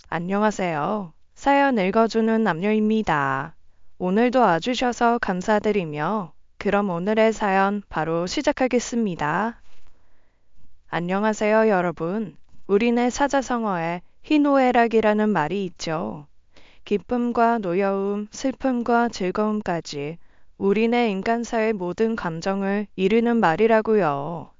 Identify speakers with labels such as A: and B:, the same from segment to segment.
A: 안녕하세요. 사연 읽어주는 남녀입니다. 오늘도 와주셔서 감사드리며, 그럼 오늘의 사연 바로 시작하겠습니다. 안녕하세요, 여러분. 우리네 사자성어에 희노애락이라는 말이 있죠. 기쁨과 노여움, 슬픔과 즐거움까지 우리네 인간사의 모든 감정을 이르는 말이라고요.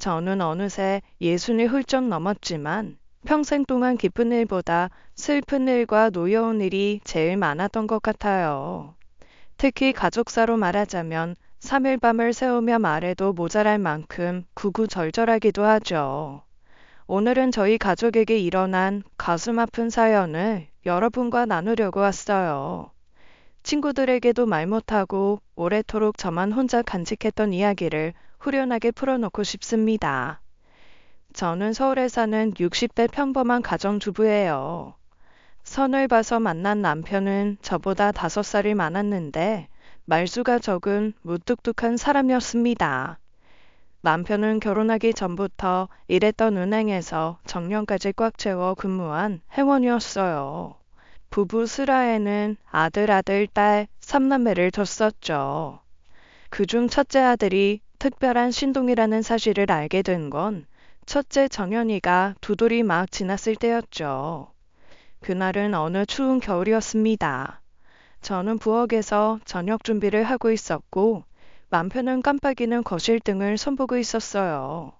A: 저는 어느새 60이 훌쩍 넘었지만 평생 동안 기쁜 일보다 슬픈 일과 노여운 일이 제일 많았던 것 같아요. 특히 가족사로 말하자면 3일 밤을 새우며 말해도 모자랄 만큼 구구절절하기도 하죠. 오늘은 저희 가족에게 일어난 가슴 아픈 사연을 여러분과 나누려고 왔어요. 친구들에게도 말 못하고 오래도록 저만 혼자 간직했던 이야기를 후련하게 풀어놓고 싶습니다. 저는 서울에 사는 60대 평범한 가정주부예요. 선을 봐서 만난 남편은 저보다 5살이 많았는데 말수가 적은 무뚝뚝한 사람이었습니다. 남편은 결혼하기 전부터 일했던 은행에서 정년까지 꽉 채워 근무한 회원이었어요. 부부 슬하에는 아들, 딸, 3남매를 뒀었죠. 그중 첫째 아들이 특별한 신동이라는 사실을 알게 된 건 첫째 정연이가 2돌이 막 지났을 때였죠. 그날은 어느 추운 겨울이었습니다. 저는 부엌에서 저녁 준비를 하고 있었고 남편은 깜빡이는 거실 등을 손보고 있었어요.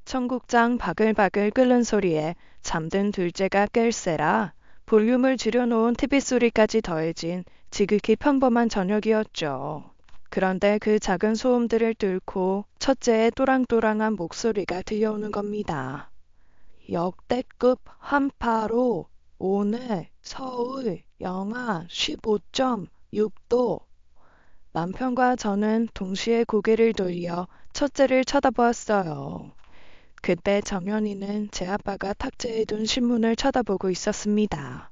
A: 청국장 바글바글 끓는 소리에 잠든 둘째가 깰세라 볼륨을 줄여놓은 TV 소리까지 더해진 지극히 평범한 저녁이었죠. 그런데 그 작은 소음들을 뚫고 첫째의 또랑또랑한 목소리가 들려오는 겁니다. 역대급 한파로 오늘 서울 영하 15.6도. 남편과 저는 동시에 고개를 돌려 첫째를 쳐다보았어요. 그때 정연이는 제 아빠가 탁자에 둔 신문을 쳐다보고 있었습니다.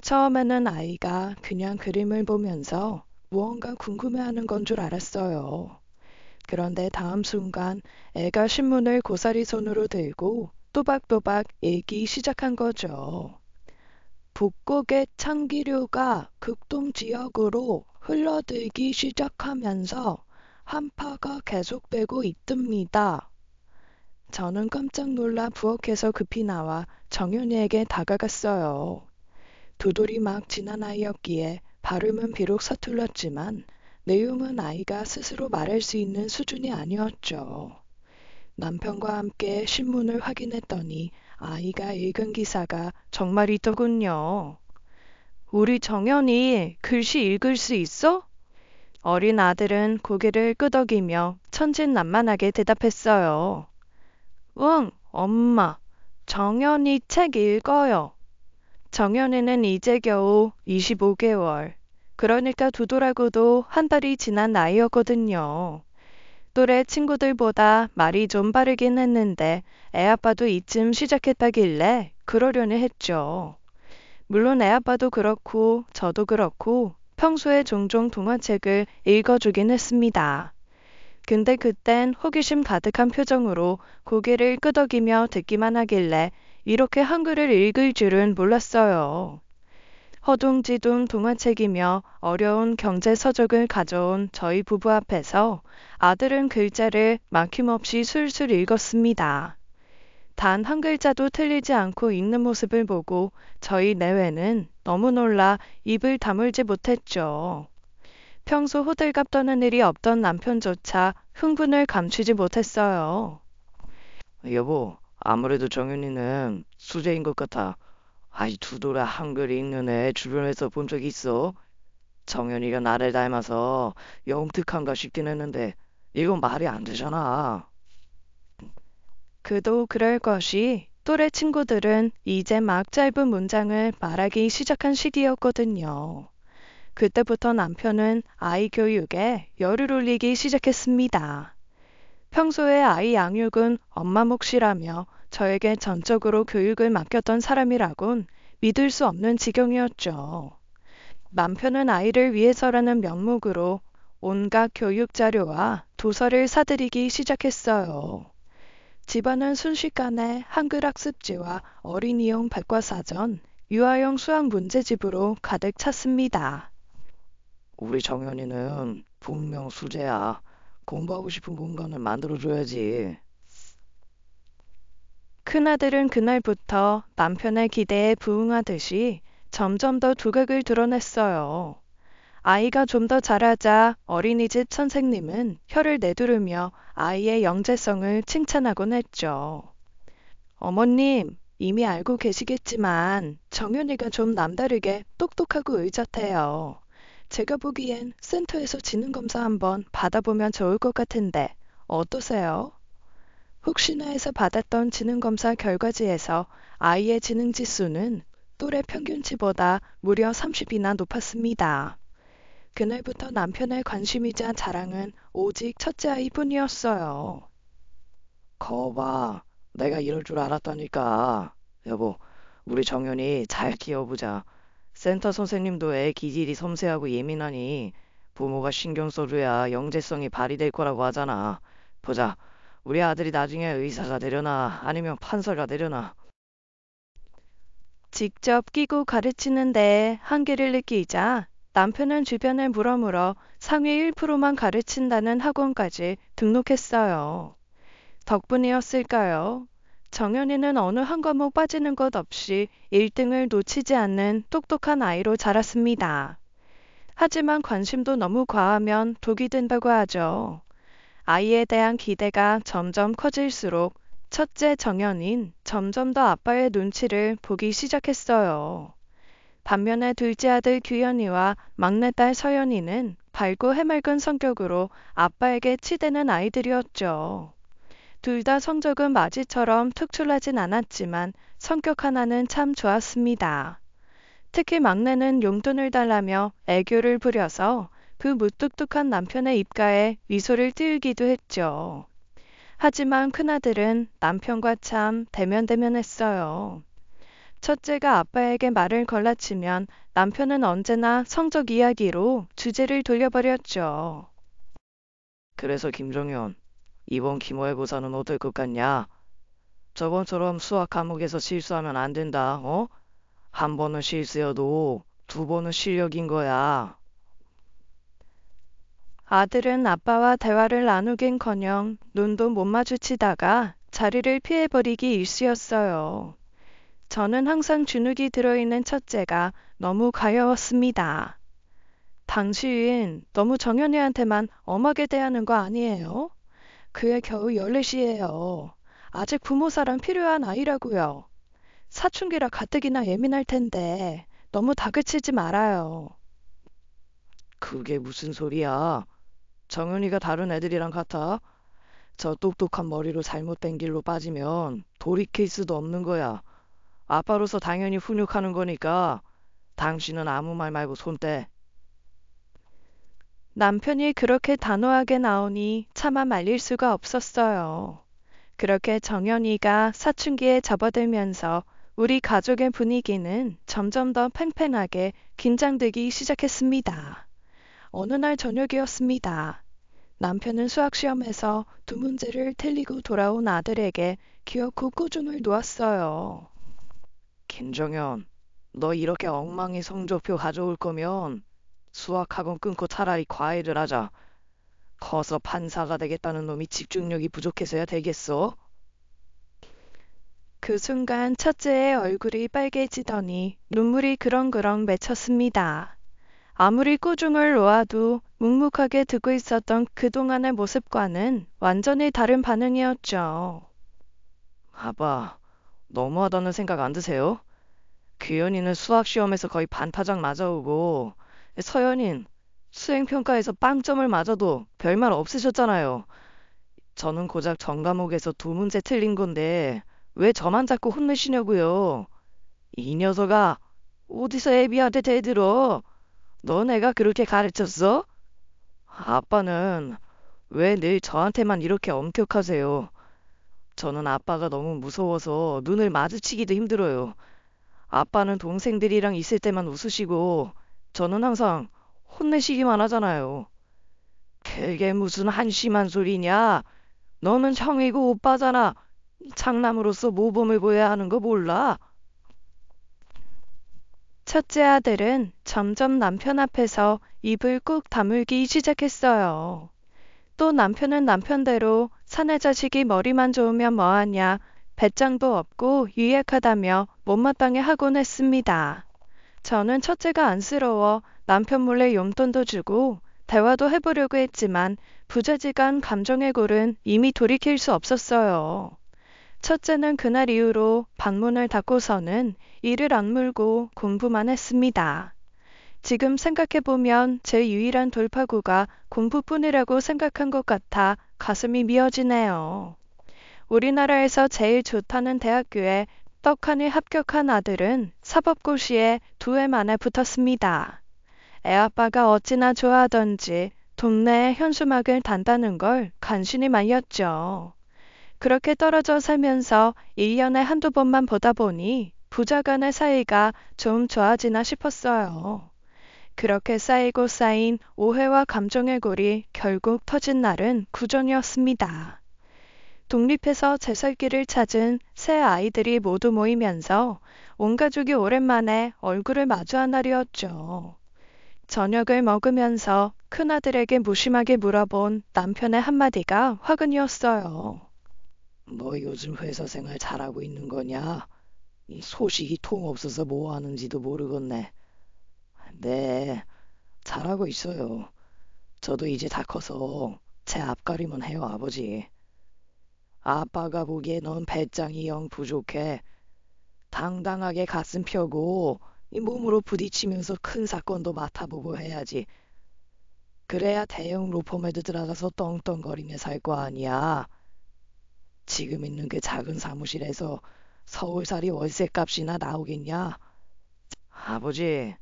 A: 처음에는 아이가 그냥 그림을 보면서 무언가 궁금해하는 건 줄 알았어요. 그런데 다음 순간 애가 신문을 고사리 손으로 들고 또박또박 읽기 시작한 거죠. 북극의 찬기류가 극동 지역으로 흘러들기 시작하면서 한파가 계속되고 있답니다. 저는 깜짝 놀라 부엌에서 급히 나와 정윤이에게 다가갔어요. 2돌이 막 지난 아이였기에 발음은 비록 서툴렀지만 내용은 아이가 스스로 말할 수 있는 수준이 아니었죠. 남편과 함께 신문을 확인했더니 아이가 읽은 기사가 정말 있더군요. 우리 정연이 글씨 읽을 수 있어? 어린 아들은 고개를 끄덕이며 천진난만하게 대답했어요. 응, 엄마. 정연이 책 읽어요. 정연이는 이제 겨우 25개월. 그러니까 2돌하고도 한 달이 지난 나이였거든요. 또래 친구들보다 말이 좀 빠르긴 했는데 애아빠도 이쯤 시작했다길래 그러려니 했죠. 물론 애아빠도 그렇고 저도 그렇고 평소에 종종 동화책을 읽어주긴 했습니다. 근데 그땐 호기심 가득한 표정으로 고개를 끄덕이며 듣기만 하길래 이렇게 한글을 읽을 줄은 몰랐어요. 허둥지둥 동화책이며 어려운 경제 서적을 가져온 저희 부부 앞에서 아들은 글자를 막힘없이 술술 읽었습니다. 단 한 글자도 틀리지 않고 읽는 모습을 보고 저희 내외는 너무 놀라 입을 다물지 못했죠. 평소 호들갑 떠는 일이 없던 남편조차 흥분을 감추지 못했어요.
B: 여보, 아무래도 정윤이는 수제인 것 같아. 아이, 2돌아 한글 읽는 애 주변에서 본 적 있어? 정연이가 나를 닮아서 영특한가 싶긴 했는데 이건 말이 안 되잖아.
A: 그도 그럴 것이 또래 친구들은 이제 막 짧은 문장을 말하기 시작한 시기였거든요. 그때부터 남편은 아이 교육에 열을 올리기 시작했습니다. 평소에 아이 양육은 엄마 몫이라며 저에게 전적으로 교육을 맡겼던 사람이라곤 믿을 수 없는 지경이었죠. 남편은 아이를 위해서라는 명목으로 온갖 교육 자료와 도서를 사들이기 시작했어요. 집안은 순식간에 한글 학습지와 어린이용 백과사전, 유아용 수학 문제집으로 가득 찼습니다.
B: 우리 정연이는 분명 수재야. 공부하고 싶은 공간을 만들어줘야지.
A: 큰아들은 그날부터 남편의 기대에 부응하듯이 점점 더 두각을 드러냈어요. 아이가 좀 더 자라자 어린이집 선생님은 혀를 내두르며 아이의 영재성을 칭찬하곤 했죠. 어머님, 이미 알고 계시겠지만 정연이가 좀 남다르게 똑똑하고 의젓해요. 제가 보기엔 센터에서 지능검사 한번 받아보면 좋을 것 같은데 어떠세요? 혹시나 해서 받았던 지능검사 결과지에서 아이의 지능지수는 또래 평균치보다 무려 30이나 높았습니다. 그날부터 남편의 관심이자 자랑은 오직 첫째 아이뿐이었어요.
B: 거봐, 내가 이럴 줄 알았다니까. 여보, 우리 정연이 잘 키워보자. 센터 선생님도 애 기질이 섬세하고 예민하니 부모가 신경 써줘야 영재성이 발휘될 거라고 하잖아. 보자, 우리 아들이 나중에 의사가 되려나 아니면 판사가 되려나.
A: 직접 끼고 가르치는데 한계를 느끼자 남편은 주변을 물어물어 상위 1%만 가르친다는 학원까지 등록했어요. 덕분이었을까요? 정연이는 어느 한 과목 빠지는 것 없이 1등을 놓치지 않는 똑똑한 아이로 자랐습니다. 하지만 관심도 너무 과하면 독이 된다고 하죠. 아이에 대한 기대가 점점 커질수록 첫째 정연인 점점 더 아빠의 눈치를 보기 시작했어요. 반면에 둘째 아들 규현이와 막내딸 서연이는 밝고 해맑은 성격으로 아빠에게 치대는 아이들이었죠. 둘 다 성적은 마지처럼 특출나진 않았지만 성격 하나는 참 좋았습니다. 특히 막내는 용돈을 달라며 애교를 부려서 그 무뚝뚝한 남편의 입가에 미소를 띄우기도 했죠. 하지만 큰아들은 남편과 참 대면대면했어요. 첫째가 아빠에게 말을 걸라치면 남편은 언제나 성적 이야기로 주제를 돌려버렸죠.
B: 그래서 김정연, 이번 기모의고사는 어떨 것 같냐? 저번처럼 수학 과목에서 실수하면 안 된다, 어? 한 번은 실수여도 두 번은 실력인 거야.
A: 아들은 아빠와 대화를 나누긴커녕 눈도 못 마주치다가 자리를 피해버리기 일쑤였어요. 저는 항상 주눅이 들어있는 첫째가 너무 가여웠습니다. 당신 너무 정연이한테만 엄하게 대하는 거 아니에요? 그애 겨우 14이에요. 아직 부모 사랑 필요한 아이라고요. 사춘기라 가뜩이나 예민할 텐데 너무 다그치지 말아요.
B: 그게 무슨 소리야? 정연이가 다른 애들이랑 같아? 저 똑똑한 머리로 잘못된 길로 빠지면 돌이킬 수도 없는 거야. 아빠로서 당연히 훈육하는 거니까 당신은 아무 말 말고 손 떼.
A: 남편이 그렇게 단호하게 나오니 차마 말릴 수가 없었어요. 그렇게 정연이가 사춘기에 접어들면서 우리 가족의 분위기는 점점 더 팽팽하게 긴장되기 시작했습니다. 어느 날 저녁이었습니다. 남편은 수학시험에서 두 문제를 틀리고 돌아온 아들에게 기어코 꾸중을 놓았어요.
B: 김정연, 너 이렇게 엉망이 성적표 가져올 거면 수학학원 끊고 차라리 과외를 하자. 커서 판사가 되겠다는 놈이 집중력이 부족해서야 되겠어?
A: 그 순간 첫째의 얼굴이 빨개지더니 눈물이 그렁그렁 맺혔습니다. 아무리 꾸중을 놓아도 묵묵하게 듣고 있었던 그동안의 모습과는 완전히 다른 반응이었죠.
B: 아빠, 너무하다는 생각 안 드세요? 규현이는 수학시험에서 거의 반타작 맞아오고 서연인 수행평가에서 빵점을 맞아도 별말 없으셨잖아요. 저는 고작 전 과목에서 두 문제 틀린 건데 왜 저만 자꾸 혼내시냐고요. 이 녀석아, 어디서 애비한테 대들어? 너 내가 그렇게 가르쳤어? 아빠는 왜 늘 저한테만 이렇게 엄격하세요? 저는 아빠가 너무 무서워서 눈을 마주치기도 힘들어요. 아빠는 동생들이랑 있을 때만 웃으시고 저는 항상 혼내시기만 하잖아요. 그게 무슨 한심한 소리냐? 너는 형이고 오빠잖아. 장남으로서 모범을 보여야 하는 거 몰라?
A: 첫째 아들은 점점 남편 앞에서 입을 꾹 다물기 시작했어요. 또 남편은 남편대로 사내 자식이 머리만 좋으면 뭐하냐, 배짱도 없고 유약하다며 못마땅해 하곤 했습니다. 저는 첫째가 안쓰러워 남편 몰래 용돈도 주고 대화도 해보려고 했지만 부자지간 감정의 골은 이미 돌이킬 수 없었어요. 첫째는 그날 이후로 방문을 닫고서는 이를 악물고 공부만 했습니다. 지금 생각해보면 제 유일한 돌파구가 공부뿐이라고 생각한 것 같아 가슴이 미어지네요. 우리나라에서 제일 좋다는 대학교에 떡하니 합격한 아들은 사법고시에 2해 만에 붙었습니다. 애아빠가 어찌나 좋아하던지 동네에 현수막을 단다는 걸 간신히 말렸죠. 그렇게 떨어져 살면서 1년에 한두 번만 보다 보니 부자 간의 사이가 좀 좋아지나 싶었어요. 그렇게 쌓이고 쌓인 오해와 감정의 골이 결국 터진 날은 구정이었습니다. 독립해서 제 살 길을 찾은 새 아이들이 모두 모이면서 온 가족이 오랜만에 얼굴을 마주한 날이었죠. 저녁을 먹으면서 큰아들에게 무심하게 물어본 남편의 한마디가 화근이었어요.
B: 너 요즘 회사 생활 잘하고 있는 거냐? 이 소식이 통 없어서 뭐 하는지도 모르겠네. 네, 잘하고 있어요. 저도 이제 다 커서 제 앞가림은 해요, 아버지. 아빠가 보기에 넌 배짱이 영 부족해. 당당하게 가슴 펴고 이 몸으로 부딪히면서 큰 사건도 맡아보고 해야지. 그래야 대형 로펌에도 들어가서 떵떵거리며 살 거 아니야. 지금 있는 그 작은 사무실에서 서울살이 월세값이나 나오겠냐? 아버지,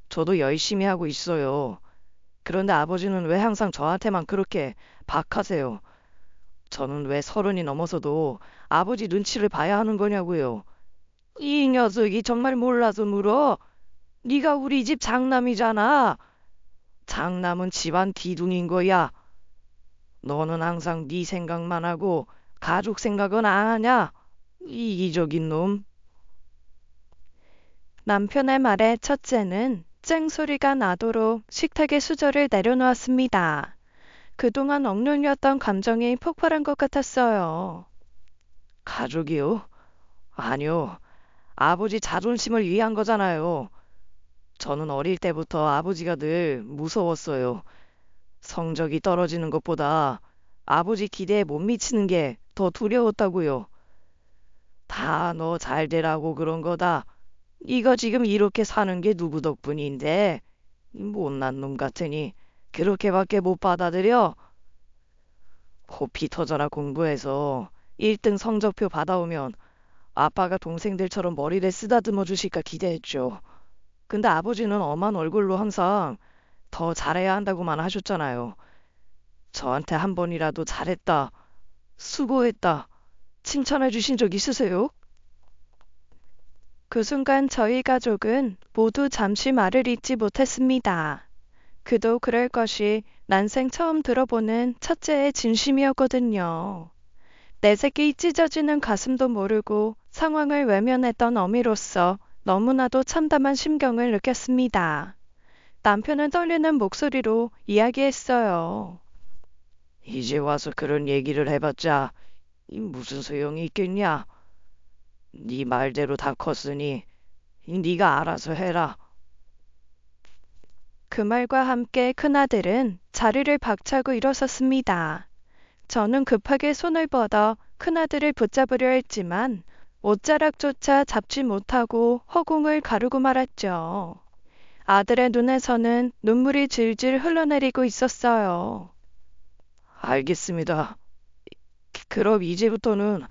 B: 저도 열심히 하고 있어요. 그런데 아버지는 왜 항상 저한테만 그렇게 박하세요? 저는 왜 30이 넘어서도 아버지 눈치를 봐야 하는 거냐고요. 이 녀석이 정말 몰라서 물어. 네가 우리 집 장남이잖아. 장남은 집안 기둥인 거야. 너는 항상 네 생각만 하고 가족 생각은 안 하냐? 이기적인 놈.
A: 남편의 말에 첫째는 쨍소리가 나도록 식탁에 수저를 내려놓았습니다. 그동안 억눌렸던 감정이 폭발한 것 같았어요.
B: 가족이요? 아니요. 아버지 자존심을 위한 거잖아요. 저는 어릴 때부터 아버지가 늘 무서웠어요. 성적이 떨어지는 것보다 아버지 기대에 못 미치는 게 더 두려웠다고요. 다 너 잘 되라고 그런 거다. 이거 지금 이렇게 사는 게 누구 덕분인데? 이 못난 놈 같으니 그렇게밖에 못 받아들여? 코피 터져라 공부해서 1등 성적표 받아오면 아빠가 동생들처럼 머리를 쓰다듬어 주실까 기대했죠. 근데 아버지는 엄한 얼굴로 항상 더 잘해야 한다고만 하셨잖아요. 저한테 한 번이라도 잘했다, 수고했다, 칭찬해 주신 적 있으세요?
A: 그 순간 저희 가족은 모두 잠시 말을 잇지 못했습니다. 그도 그럴 것이 난생 처음 들어보는 첫째의 진심이었거든요. 내 새끼 찢어지는 가슴도 모르고 상황을 외면했던 어미로서 너무나도 참담한 심경을 느꼈습니다. 남편은 떨리는 목소리로 이야기했어요.
B: 이제 와서 그런 얘기를 해봤자 무슨 소용이 있겠냐? 네 말대로 다 컸으니 네가 알아서 해라.
A: 그 말과 함께 큰아들은 자리를 박차고 일어섰습니다. 저는 급하게 손을 뻗어 큰아들을 붙잡으려 했지만 옷자락조차 잡지 못하고 허공을 가르고 말았죠. 아들의 눈에서는 눈물이 질질 흘러내리고 있었어요.
B: 알겠습니다. 그럼 이제부터는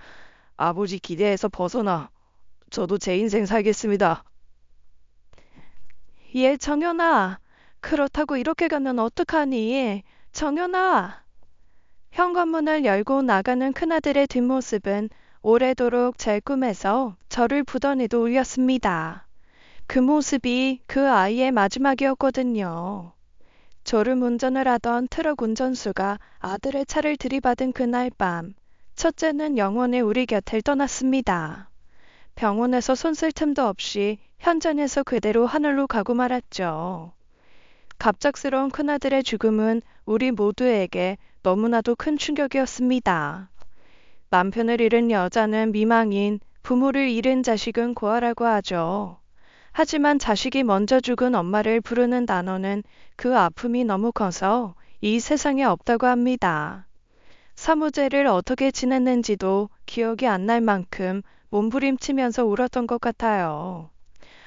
B: 아버지 기대에서 벗어나 저도 제 인생 살겠습니다.
A: 예, 정연아. 그렇다고 이렇게 가면 어떡하니? 정연아. 현관문을 열고 나가는 큰아들의 뒷모습은 오래도록 제 꿈에서 저를 부더니도 울렸습니다. 그 모습이 그 아이의 마지막이었거든요. 졸음 운전을 하던 트럭 운전수가 아들의 차를 들이받은 그날 밤, 첫째는 영원히 우리 곁을 떠났습니다. 병원에서 손 쓸 틈도 없이 현장에서 그대로 하늘로 가고 말았죠. 갑작스러운 큰아들의 죽음은 우리 모두에게 너무나도 큰 충격이었습니다. 남편을 잃은 여자는 미망인, 부모를 잃은 자식은 고아라고 하죠. 하지만 자식이 먼저 죽은 엄마를 부르는 단어는 그 아픔이 너무 커서 이 세상에 없다고 합니다. 사무제를 어떻게 지냈는지도 기억이 안 날 만큼 몸부림치면서 울었던 것 같아요.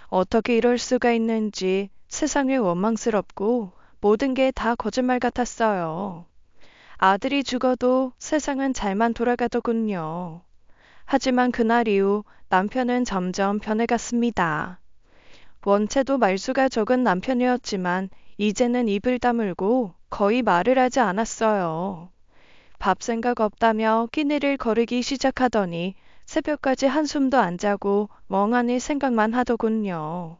A: 어떻게 이럴 수가 있는지 세상이 원망스럽고 모든 게 다 거짓말 같았어요. 아들이 죽어도 세상은 잘만 돌아가더군요. 하지만 그날 이후 남편은 점점 변해갔습니다. 원체도 말수가 적은 남편이었지만 이제는 입을 다물고 거의 말을 하지 않았어요. 밥 생각 없다며 끼니를 거르기 시작하더니 새벽까지 한숨도 안 자고 멍하니 생각만 하더군요.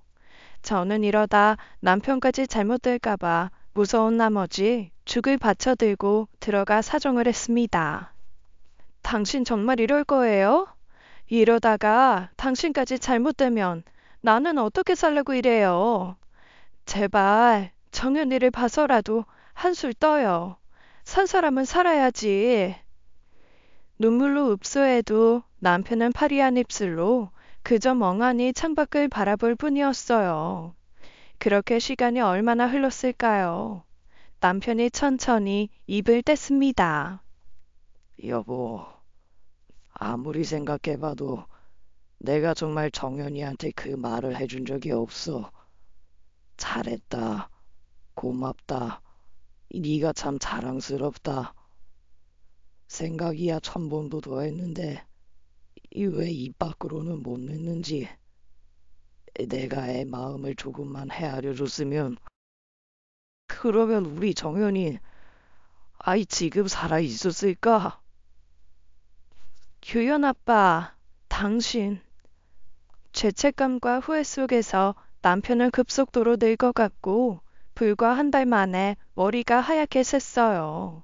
A: 저는 이러다 남편까지 잘못될까봐 무서운 나머지 죽을 받쳐들고 들어가 사정을 했습니다. 당신 정말 이럴 거예요? 이러다가 당신까지 잘못되면 나는 어떻게 살려고 이래요? 제발 정연이를 봐서라도 한술 떠요. 산 사람은 살아야지. 눈물로 읍소해도 남편은 파리한 입술로 그저 멍하니 창밖을 바라볼 뿐이었어요. 그렇게 시간이 얼마나 흘렀을까요? 남편이 천천히 입을 뗐습니다.
B: 여보, 아무리 생각해봐도 내가 정말 정연이한테 그 말을 해준 적이 없어. 잘했다. 고맙다. 네가 참 자랑스럽다. 생각이야 천 번도 더 했는데 왜 입 밖으로는 못 냈는지. 내가 애 마음을 조금만 헤아려 줬으면 그러면 우리 정연이 아이 지금 살아 있었을까?
A: 규현 아빠, 당신. 죄책감과 후회 속에서 남편은 급속도로 늙어갔고 불과 한 달 만에 머리가 하얗게 샜어요.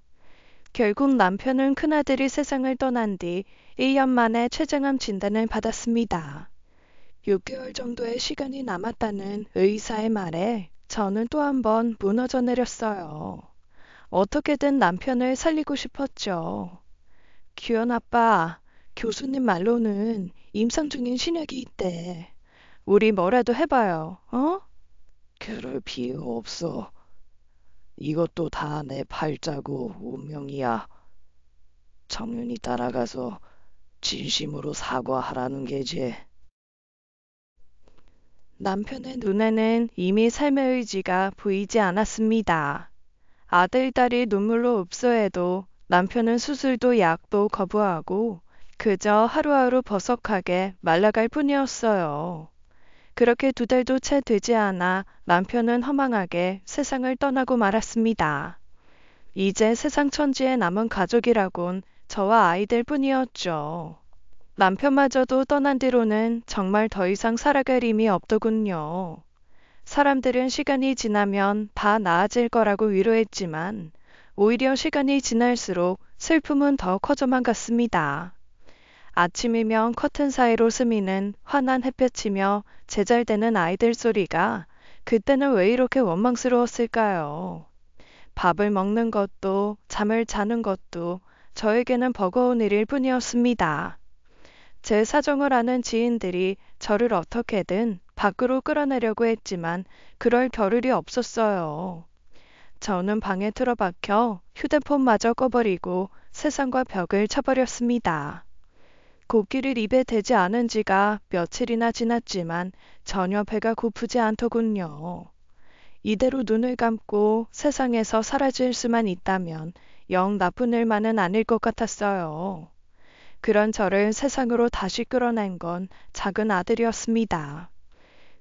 A: 결국 남편은 큰아들이 세상을 떠난 뒤 1년 만에 췌장암 진단을 받았습니다. 6개월 정도의 시간이 남았다는 의사의 말에 저는 또 한 번 무너져 내렸어요. 어떻게든 남편을 살리고 싶었죠. 규현 아빠, 교수님 말로는 임상 중인 신약이 있대. 우리 뭐라도 해봐요, 어?
B: 그럴 필요 없어. 이것도 다 내 팔자고 운명이야. 정연이 따라가서 진심으로 사과하라는 게지.
A: 남편의 눈에는 이미 삶의 의지가 보이지 않았습니다. 아들, 딸이 눈물로 읍소해도 남편은 수술도 약도 거부하고 그저 하루하루 버석하게 말라갈 뿐이었어요. 그렇게 2달도 채 되지 않아 남편은 허망하게 세상을 떠나고 말았습니다. 이제 세상 천지에 남은 가족이라곤 저와 아이들 뿐이었죠. 남편마저도 떠난 뒤로는 정말 더 이상 살아갈 힘이 없더군요. 사람들은 시간이 지나면 다 나아질 거라고 위로했지만 오히려 시간이 지날수록 슬픔은 더 커져만 갔습니다. 아침이면 커튼 사이로 스미는 환한 햇볕이며 제잘되는 아이들 소리가 그때는 왜 이렇게 원망스러웠을까요? 밥을 먹는 것도 잠을 자는 것도 저에게는 버거운 일일 뿐이었습니다. 제 사정을 아는 지인들이 저를 어떻게든 밖으로 끌어내려고 했지만 그럴 겨를이 없었어요. 저는 방에 틀어박혀 휴대폰마저 꺼버리고 세상과 벽을 쳐버렸습니다. 고기를 입에 대지 않은 지가 며칠이나 지났지만 전혀 배가 고프지 않더군요. 이대로 눈을 감고 세상에서 사라질 수만 있다면 영 나쁜 일만은 아닐 것 같았어요. 그런 저를 세상으로 다시 끌어낸 건 작은 아들이었습니다.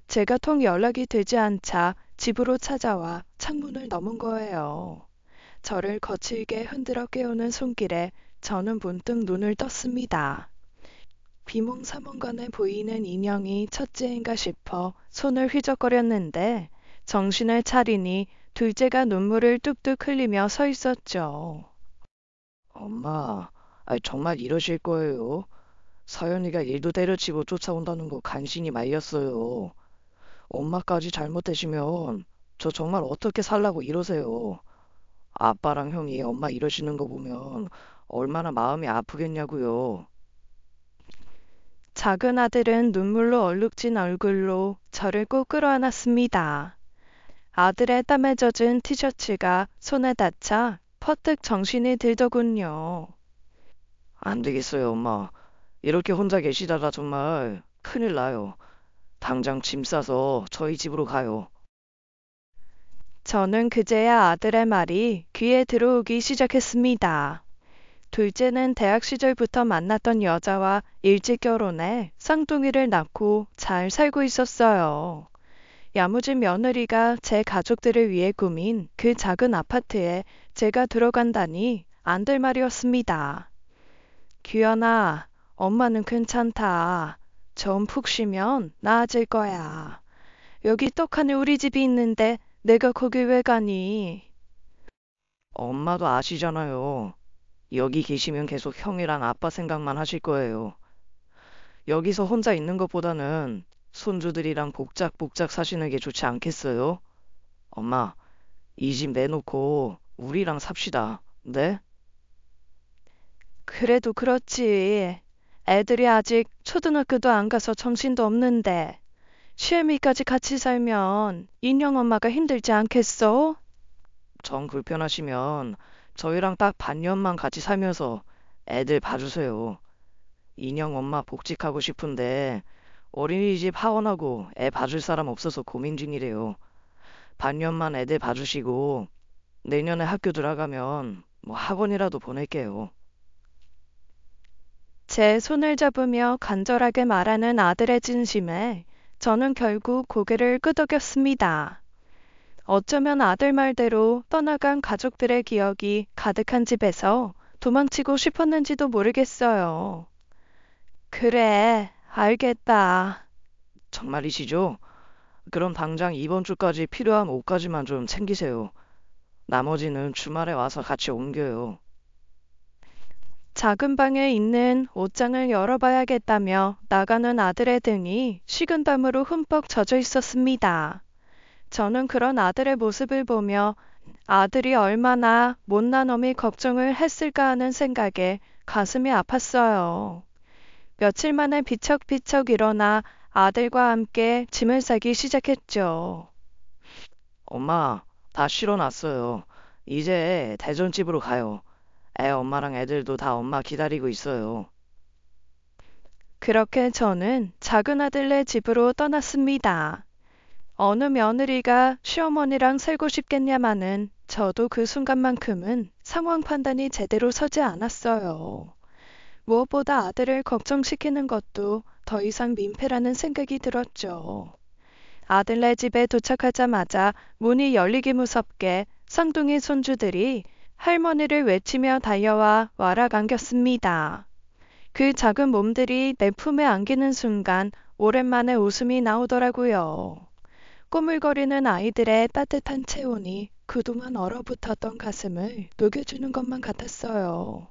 A: 제가 통 연락이 되지 않자 집으로 찾아와 창문을 넘은 거예요. 저를 거칠게 흔들어 깨우는 손길에 저는 문득 눈을 떴습니다. 비몽사몽간에 보이는 인형이 첫째인가 싶어 손을 휘적거렸는데 정신을 차리니 둘째가 눈물을 뚝뚝 흘리며 서 있었죠.
B: 엄마, 정말 이러실 거예요? 서연이가 일도 때려치고 쫓아온다는 거 간신히 말렸어요. 엄마까지 잘못되시면 저 정말 어떻게 살라고 이러세요. 아빠랑 형이 엄마 이러시는 거 보면 얼마나 마음이 아프겠냐고요.
A: 작은 아들은 눈물로 얼룩진 얼굴로 저를 꼭 끌어안았습니다. 아들의 땀에 젖은 티셔츠가 손에 닿자 퍼뜩 정신이 들더군요.
B: 안 되겠어요, 엄마. 이렇게 혼자 계시다가 정말 큰일 나요. 당장 짐 싸서 저희 집으로 가요.
A: 저는 그제야 아들의 말이 귀에 들어오기 시작했습니다. 둘째는 대학 시절부터 만났던 여자와 일찍 결혼해 쌍둥이를 낳고 잘 살고 있었어요. 야무진 며느리가 제 가족들을 위해 꾸민 그 작은 아파트에 제가 들어간다니 안 될 말이었습니다. 규현아, 엄마는 괜찮다. 좀 푹 쉬면 나아질 거야. 여기 떡하니 우리 집이 있는데 내가 거기 왜 가니?
B: 엄마도 아시잖아요. 여기 계시면 계속 형이랑 아빠 생각만 하실 거예요. 여기서 혼자 있는 것보다는 손주들이랑 복작복작 사시는 게 좋지 않겠어요? 엄마, 이 집 내놓고 우리랑 삽시다. 네?
A: 그래도 그렇지. 애들이 아직 초등학교도 안 가서 정신도 없는데 시애미까지 같이 살면 인형 엄마가 힘들지 않겠어?
B: 정 불편하시면 저희랑 딱 반년만 같이 살면서 애들 봐주세요. 인형 엄마 복직하고 싶은데 어린이집 하원하고 애 봐줄 사람 없어서 고민 중이래요. 반년만 애들 봐주시고 내년에 학교 들어가면 뭐 학원이라도 보낼게요.
A: 제 손을 잡으며 간절하게 말하는 아들의 진심에 저는 결국 고개를 끄덕였습니다. 어쩌면 아들 말대로 떠나간 가족들의 기억이 가득한 집에서 도망치고 싶었는지도 모르겠어요. 그래, 알겠다.
B: 정말이시죠? 그럼 당장 이번 주까지 필요한 옷까지만 좀 챙기세요. 나머지는 주말에 와서 같이 옮겨요.
A: 작은 방에 있는 옷장을 열어봐야겠다며 나가는 아들의 등이 식은땀으로 흠뻑 젖어 있었습니다. 저는 그런 아들의 모습을 보며 아들이 얼마나 못난 어미 걱정을 했을까 하는 생각에 가슴이 아팠어요. 며칠 만에 비척비척 일어나 아들과 함께 짐을 싸기 시작했죠.
B: 엄마, 다 실어놨어요. 이제 대전집으로 가요. 애 엄마랑 애들도 다 엄마 기다리고 있어요.
A: 그렇게 저는 작은 아들네 집으로 떠났습니다. 어느 며느리가 시어머니랑 살고 싶겠냐마는 저도 그 순간만큼은 상황 판단이 제대로 서지 않았어요. 무엇보다 아들을 걱정시키는 것도 더 이상 민폐라는 생각이 들었죠. 아들네 집에 도착하자마자 문이 열리기 무섭게 쌍둥이 손주들이 할머니를 외치며 달려와 와락 안겼습니다. 그 작은 몸들이 내 품에 안기는 순간 오랜만에 웃음이 나오더라고요. 꾸물거리는 아이들의 따뜻한 체온이 그동안 얼어붙었던 가슴을 녹여주는 것만 같았어요.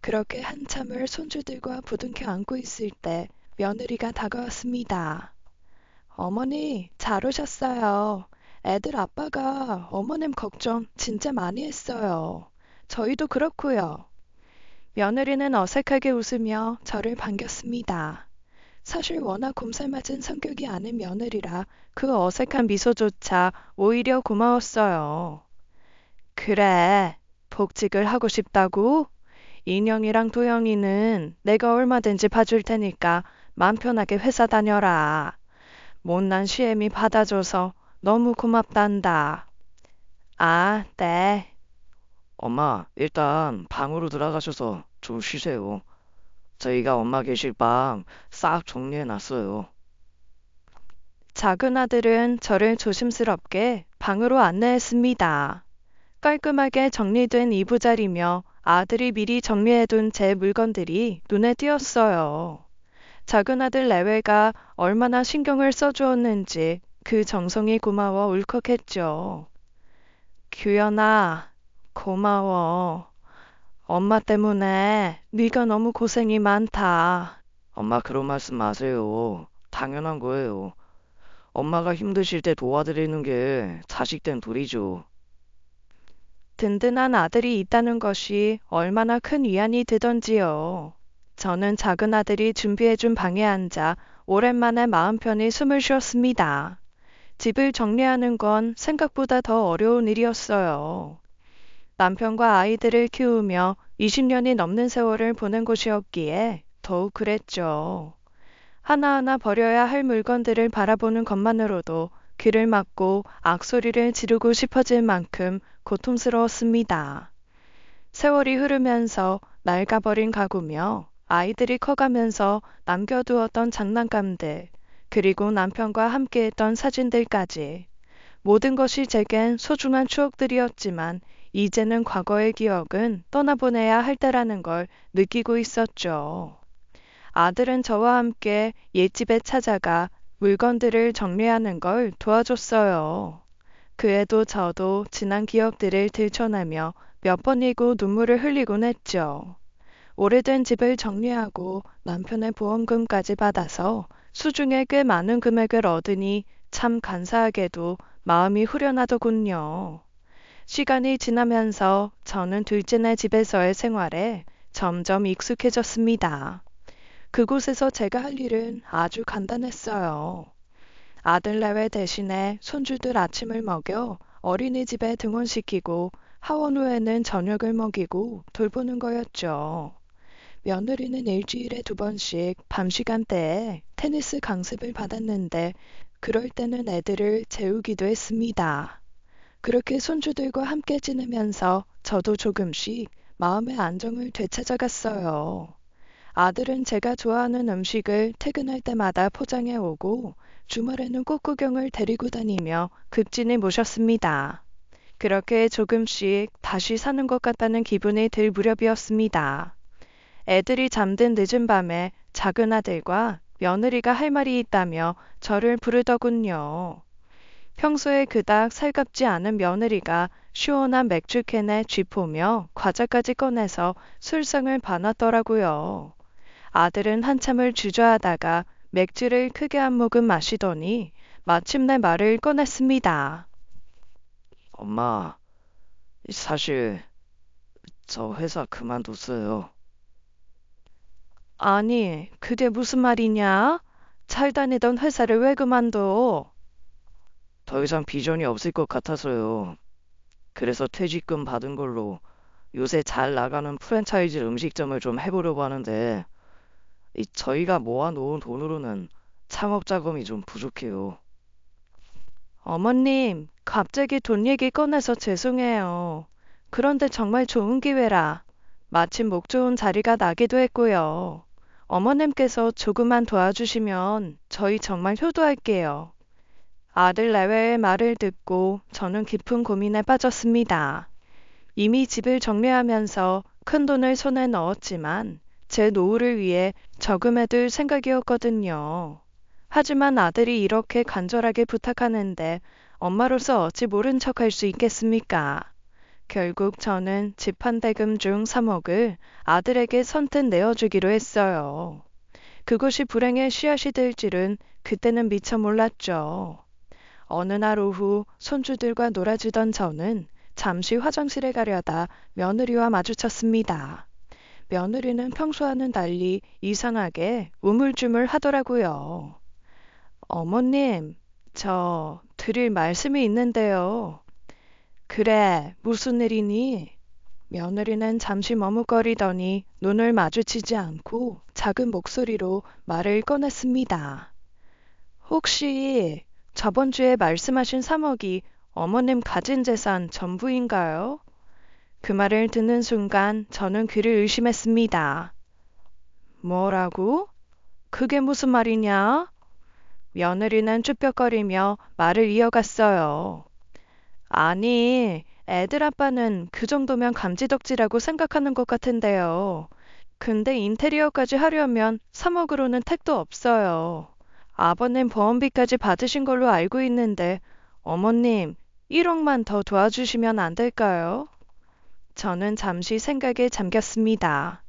A: 그렇게 한참을 손주들과 부둥켜 안고 있을 때 며느리가 다가왔습니다. 어머니, 잘 오셨어요. 애들 아빠가 어머님 걱정 진짜 많이 했어요. 저희도 그렇고요. 며느리는 어색하게 웃으며 저를 반겼습니다. 사실 워낙 곰살맞은 성격이 아닌 며느리라 그 어색한 미소조차 오히려 고마웠어요. 그래, 복직을 하고 싶다고? 인형이랑 도영이는 내가 얼마든지 봐줄 테니까 맘 편하게 회사 다녀라. 못난 시애미 받아줘서 너무 고맙단다. 아, 네.
B: 엄마, 일단 방으로 들어가셔서 좀 쉬세요. 저희가 엄마 계실 방 싹 정리해놨어요.
A: 작은 아들은 저를 조심스럽게 방으로 안내했습니다. 깔끔하게 정리된 이부자리며 아들이 미리 정리해둔 제 물건들이 눈에 띄었어요. 작은 아들 내외가 얼마나 신경을 써주었는지 그 정성이 고마워 울컥했죠. 규현아, 고마워. 엄마 때문에 네가 너무 고생이 많다.
B: 엄마 그런 말씀 마세요. 당연한 거예요. 엄마가 힘드실 때 도와드리는 게 자식된 도리죠.
A: 든든한 아들이 있다는 것이 얼마나 큰 위안이 되던지요. 저는 작은 아들이 준비해준 방에 앉아 오랜만에 마음 편히 숨을 쉬었습니다. 집을 정리하는 건 생각보다 더 어려운 일이었어요. 남편과 아이들을 키우며 20년이 넘는 세월을 보낸 곳이었기에 더욱 그랬죠. 하나하나 버려야 할 물건들을 바라보는 것만으로도 귀를 막고 악소리를 지르고 싶어질 만큼 고통스러웠습니다. 세월이 흐르면서 낡아버린 가구며 아이들이 커가면서 남겨두었던 장난감들, 그리고 남편과 함께했던 사진들까지 모든 것이 제겐 소중한 추억들이었지만 이제는 과거의 기억은 떠나보내야 할 때라는 걸 느끼고 있었죠. 아들은 저와 함께 옛집에 찾아가 물건들을 정리하는 걸 도와줬어요. 그애도 저도 지난 기억들을 들춰내며 몇 번이고 눈물을 흘리곤 했죠. 오래된 집을 정리하고 남편의 보험금까지 받아서 수중에 꽤 많은 금액을 얻으니 참 간사하게도 마음이 후련하더군요. 시간이 지나면서 저는 둘째네 집에서의 생활에 점점 익숙해졌습니다. 그곳에서 제가 할 일은 아주 간단했어요. 아들 내외 대신에 손주들 아침을 먹여 어린이집에 등원시키고 하원 후에는 저녁을 먹이고 돌보는 거였죠. 며느리는 일주일에 2번씩 밤 시간대에 테니스 강습을 받았는데 그럴 때는 애들을 재우기도 했습니다. 그렇게 손주들과 함께 지내면서 저도 조금씩 마음의 안정을 되찾아갔어요. 아들은 제가 좋아하는 음식을 퇴근할 때마다 포장해 오고 주말에는 꽃구경을 데리고 다니며 극진히 모셨습니다. 그렇게 조금씩 다시 사는 것 같다는 기분이 들 무렵이었습니다. 애들이 잠든 늦은 밤에 작은 아들과 며느리가 할 말이 있다며 저를 부르더군요. 평소에 그닥 살갑지 않은 며느리가 시원한 맥주캔에 쥐포며 과자까지 꺼내서 술상을 봐놨더라고요. 아들은 한참을 주저하다가 맥주를 크게 한 모금 마시더니 마침내 말을 꺼냈습니다.
B: 엄마, 사실 저 회사 그만뒀어요.
A: 아니, 그게 무슨 말이냐? 잘 다니던 회사를 왜 그만둬?
B: 더 이상 비전이 없을 것 같아서요. 그래서 퇴직금 받은 걸로 요새 잘 나가는 프랜차이즈 음식점을 좀 해보려고 하는데 저희가 모아놓은 돈으로는 창업 자금이 좀 부족해요.
A: 어머님, 갑자기 돈 얘기 꺼내서 죄송해요. 그런데 정말 좋은 기회라. 마침 목 좋은 자리가 나기도 했고요. 어머님께서 조금만 도와주시면 저희 정말 효도할게요. 아들 내외의 말을 듣고 저는 깊은 고민에 빠졌습니다. 이미 집을 정리하면서 큰 돈을 손에 넣었지만 제 노후를 위해 저금해둘 생각이었거든요. 하지만 아들이 이렇게 간절하게 부탁하는데 엄마로서 어찌 모른 척할 수 있겠습니까? 결국 저는 집 한 대금 중 3억을 아들에게 선뜻 내어주기로 했어요. 그것이 불행의 씨앗이 될 줄은 그때는 미처 몰랐죠. 어느 날 오후 손주들과 놀아주던 저는 잠시 화장실에 가려다 며느리와 마주쳤습니다. 며느리는 평소와는 달리 이상하게 우물쭈물 하더라고요. 어머님, 저 드릴 말씀이 있는데요. 그래, 무슨 일이니? 며느리는 잠시 머뭇거리더니 눈을 마주치지 않고 작은 목소리로 말을 꺼냈습니다. 혹시 저번 주에 말씀하신 3억이 어머님 가진 재산 전부인가요? 그 말을 듣는 순간 저는 그를 의심했습니다. 뭐라고? 그게 무슨 말이냐? 며느리는 쭈뼛거리며 말을 이어갔어요. 아니, 애들 아빠는 그 정도면 감지덕지라고 생각하는 것 같은데요. 근데 인테리어까지 하려면 3억으로는 택도 없어요. 아버님 보험비까지 받으신 걸로 알고 있는데 어머님 1억만 더 도와주시면 안 될까요? 저는 잠시 생각에 잠겼습니다.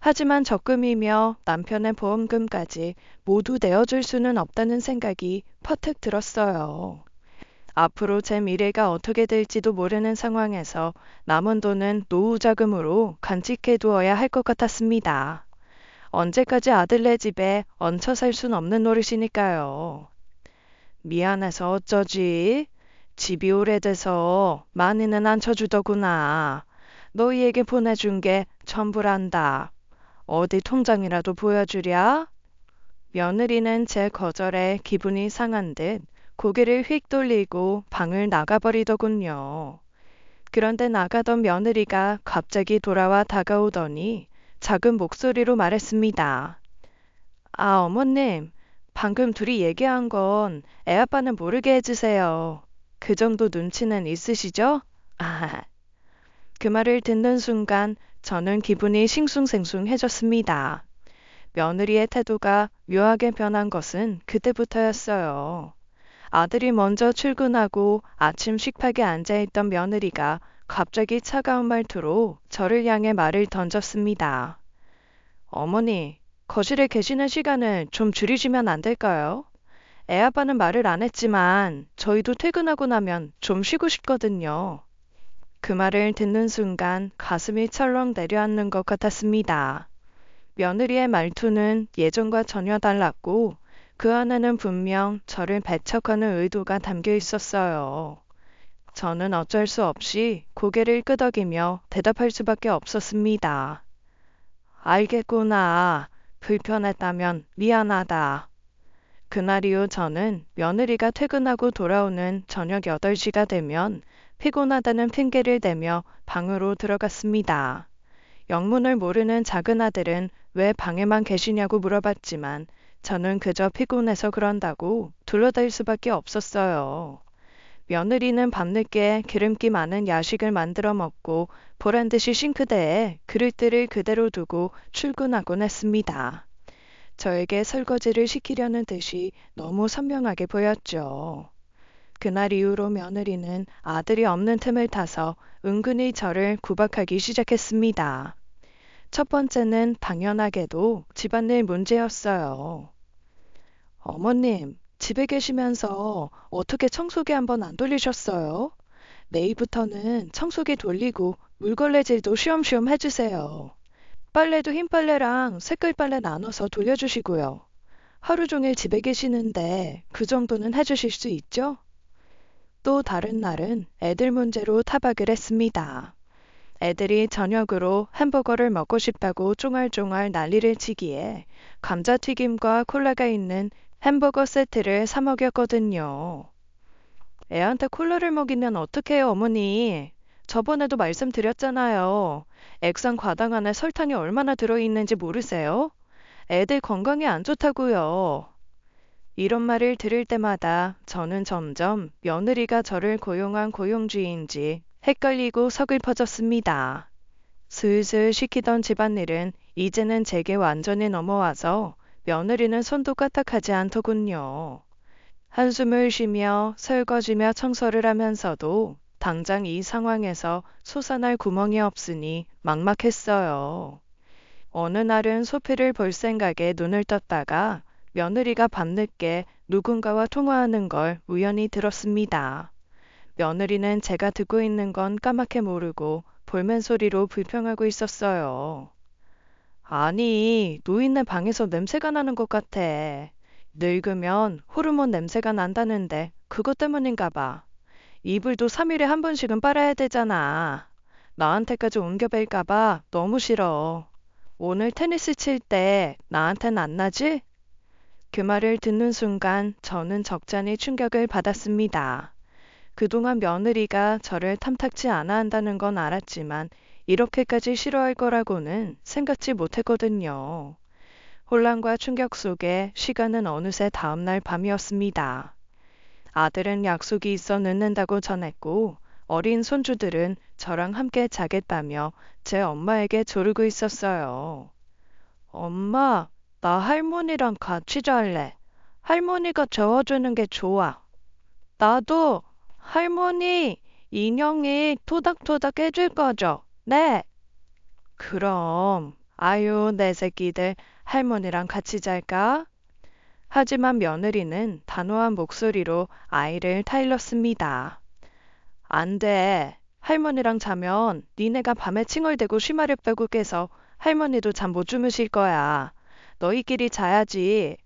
A: 하지만 적금이며 남편의 보험금까지 모두 내어줄 수는 없다는 생각이 퍼뜩 들었어요. 앞으로 제 미래가 어떻게 될지도 모르는 상황에서 남은 돈은 노후 자금으로 간직해 두어야 할 것 같았습니다. 언제까지 아들네 집에 얹혀 살 순 없는 노릇이니까요. 미안해서 어쩌지? 집이 오래돼서 많이는 안 쳐주더구나. 너희에게 보내준 게 전부란다. 어디 통장이라도 보여주랴? 며느리는 제 거절에 기분이 상한 듯 고개를 휙 돌리고 방을 나가버리더군요. 그런데 나가던 며느리가 갑자기 돌아와 다가오더니 작은 목소리로 말했습니다. 아, 어머님, 방금 둘이 얘기한 건 애아빠는 모르게 해주세요. 그 정도 눈치는 있으시죠? 아, 그 말을 듣는 순간 저는 기분이 싱숭생숭해졌습니다. 며느리의 태도가 묘하게 변한 것은 그때부터였어요. 아들이 먼저 출근하고 아침 식탁에 앉아있던 며느리가 갑자기 차가운 말투로 저를 향해 말을 던졌습니다. 어머니, 거실에 계시는 시간을 좀 줄이시면 안 될까요? 애아빠는 말을 안 했지만 저희도 퇴근하고 나면 좀 쉬고 싶거든요. 그 말을 듣는 순간 가슴이 철렁 내려앉는 것 같았습니다. 며느리의 말투는 예전과 전혀 달랐고 그 안에는 분명 저를 배척하는 의도가 담겨 있었어요. 저는 어쩔 수 없이 고개를 끄덕이며 대답할 수밖에 없었습니다. 알겠구나. 불편했다면 미안하다. 그날 이후 저는 며느리가 퇴근하고 돌아오는 저녁 8시가 되면 피곤하다는 핑계를 대며 방으로 들어갔습니다. 영문을 모르는 작은 아들은 왜 방에만 계시냐고 물어봤지만 저는 그저 피곤해서 그런다고 둘러댈 수밖에 없었어요. 며느리는 밤늦게 기름기 많은 야식을 만들어 먹고 보란듯이 싱크대에 그릇들을 그대로 두고 출근하곤 했습니다. 저에게 설거지를 시키려는 듯이 너무 선명하게 보였죠. 그날 이후로 며느리는 아들이 없는 틈을 타서 은근히 저를 구박하기 시작했습니다. 첫 번째는 당연하게도 집안일 문제였어요. 어머님, 집에 계시면서 어떻게 청소기 한번 안 돌리셨어요? 내일부터는 청소기 돌리고 물걸레질도 쉬엄쉬엄 해주세요. 빨래도 흰 빨래랑 색깔 빨래 나눠서 돌려주시고요. 하루 종일 집에 계시는데 그 정도는 해주실 수 있죠? 또 다른 날은 애들 문제로 타박을 했습니다. 애들이 저녁으로 햄버거를 먹고 싶다고 쫑알쫑알 난리를 치기에 감자튀김과 콜라가 있는 햄버거 세트를 사 먹였거든요. 애한테 콜라를 먹이면 어떡해요, 어머니? 저번에도 말씀드렸잖아요. 액상 과당 안에 설탕이 얼마나 들어있는지 모르세요? 애들 건강에 안 좋다고요. 이런 말을 들을 때마다 저는 점점 며느리가 저를 고용한 고용주의인지 헷갈리고 서글퍼졌습니다. 슬슬 시키던 집안일은 이제는 제게 완전히 넘어와서 며느리는 손도 까딱하지 않더군요. 한숨을 쉬며 설거지며 청소를 하면서도 당장 이 상황에서 솟아날 구멍이 없으니 막막했어요. 어느 날은 소피를 볼 생각에 눈을 떴다가 며느리가 밤늦게 누군가와 통화하는 걸 우연히 들었습니다. 며느리는 제가 듣고 있는 건 까맣게 모르고 볼멘 소리로 불평하고 있었어요. 아니, 노인네 방에서 냄새가 나는 것 같아. 늙으면 호르몬 냄새가 난다는데 그것 때문인가 봐. 이불도 3일에 한 번씩은 빨아야 되잖아. 나한테까지 옮겨 뺄까 봐 너무 싫어. 오늘 테니스 칠 때 나한텐 안 나지? 그 말을 듣는 순간 저는 적잖이 충격을 받았습니다. 그동안 며느리가 저를 탐탁지 않아 한다는 건 알았지만 이렇게까지 싫어할 거라고는 생각지 못했거든요. 혼란과 충격 속에 시간은 어느새 다음날 밤이었습니다. 아들은 약속이 있어 늦는다고 전했고 어린 손주들은 저랑 함께 자겠다며 제 엄마에게 조르고 있었어요. 엄마, 나 할머니랑 같이 잘래. 할머니가 재워주는 게 좋아. 나도 할머니, 인형이 토닥토닥 해줄 거죠? 네. 그럼 아유, 내 새끼들 할머니랑 같이 잘까? 하지만 며느리는 단호한 목소리로 아이를 타일렀습니다. 안 돼. 할머니랑 자면 니네가 밤에 칭얼대고 쉬마력 빼고 깨서 할머니도 잠 못 주무실 거야. 너희끼리 자야지.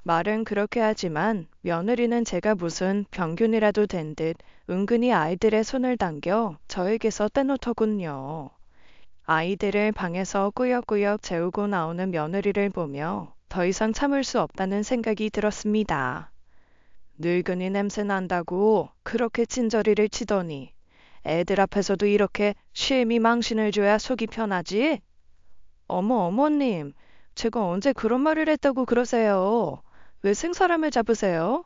A: 말은 그렇게 하지만 며느리는 제가 무슨 병균이라도 된 듯 은근히 아이들의 손을 당겨 저에게서 떼놓더군요. 아이들을 방에서 꾸역꾸역 재우고 나오는 며느리를 보며 더 이상 참을 수 없다는 생각이 들었습니다. 늙은이 냄새 난다고 그렇게 친저리를 치더니 애들 앞에서도 이렇게 쉼이 망신을 줘야 속이 편하지? 어머님, 제가 언제 그런 말을 했다고 그러세요? 왜 생사람을 잡으세요?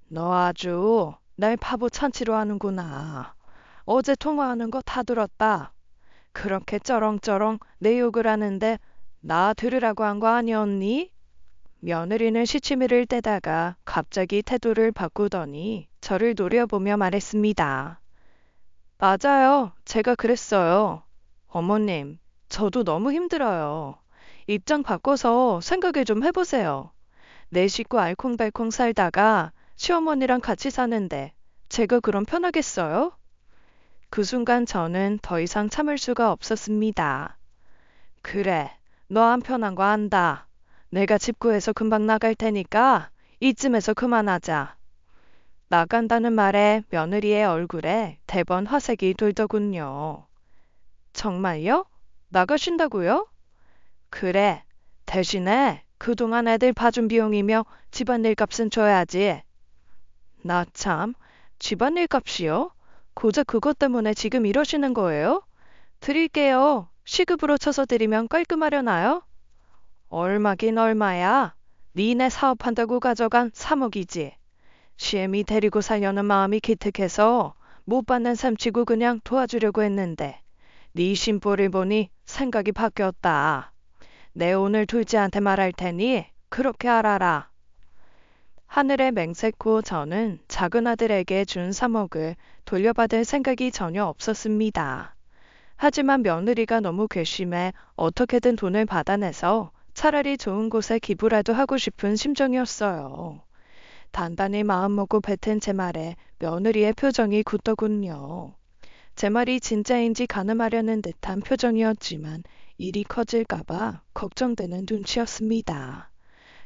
A: 너 아주 날 바보 찬치로 하는구나. 어제 통화하는 거 다 들었다. 그렇게 쩌렁쩌렁 내 욕을 하는데 나 들으라고 한 거 아니었니? 며느리는 시치미를 떼다가 갑자기 태도를 바꾸더니 저를 노려보며 말했습니다. 맞아요. 제가 그랬어요. 어머님, 저도 너무 힘들어요. 입장 바꿔서 생각을 좀 해보세요. 내 식구 알콩달콩 살다가 시어머니랑 같이 사는데 제가 그럼 편하겠어요? 그 순간 저는 더 이상 참을 수가 없었습니다. 그래, 너 안 편한 거 안다. 내가 집 구해서 금방 나갈 테니까 이쯤에서 그만하자. 나간다는 말에 며느리의 얼굴에 대번 화색이 돌더군요. 정말요? 나가신다고요? 그래, 대신에 그동안 애들 봐준 비용이며 집안일 값은 줘야지. 나 참, 집안일 값이요? 고작 그것 때문에 지금 이러시는 거예요? 드릴게요. 시급으로 쳐서 드리면 깔끔하려나요? 얼마긴 얼마야? 니네 사업한다고 가져간 3억이지. 시엠이 데리고 살려는 마음이 기특해서 못 받는 셈치고 그냥 도와주려고 했는데 네 심보를 보니 생각이 바뀌었다. 내 오늘 둘째한테 말할 테니 그렇게 알아라. 하늘에 맹세코 저는 작은 아들에게 준 3억을 돌려받을 생각이 전혀 없었습니다. 하지만 며느리가 너무 괘씸해 어떻게든 돈을 받아내서 차라리 좋은 곳에 기부라도 하고 싶은 심정이었어요. 단단히 마음먹고 뱉은 제 말에 며느리의 표정이 굳더군요. 제 말이 진짜인지 가늠하려는 듯한 표정이었지만 일이 커질까봐 걱정되는 눈치였습니다.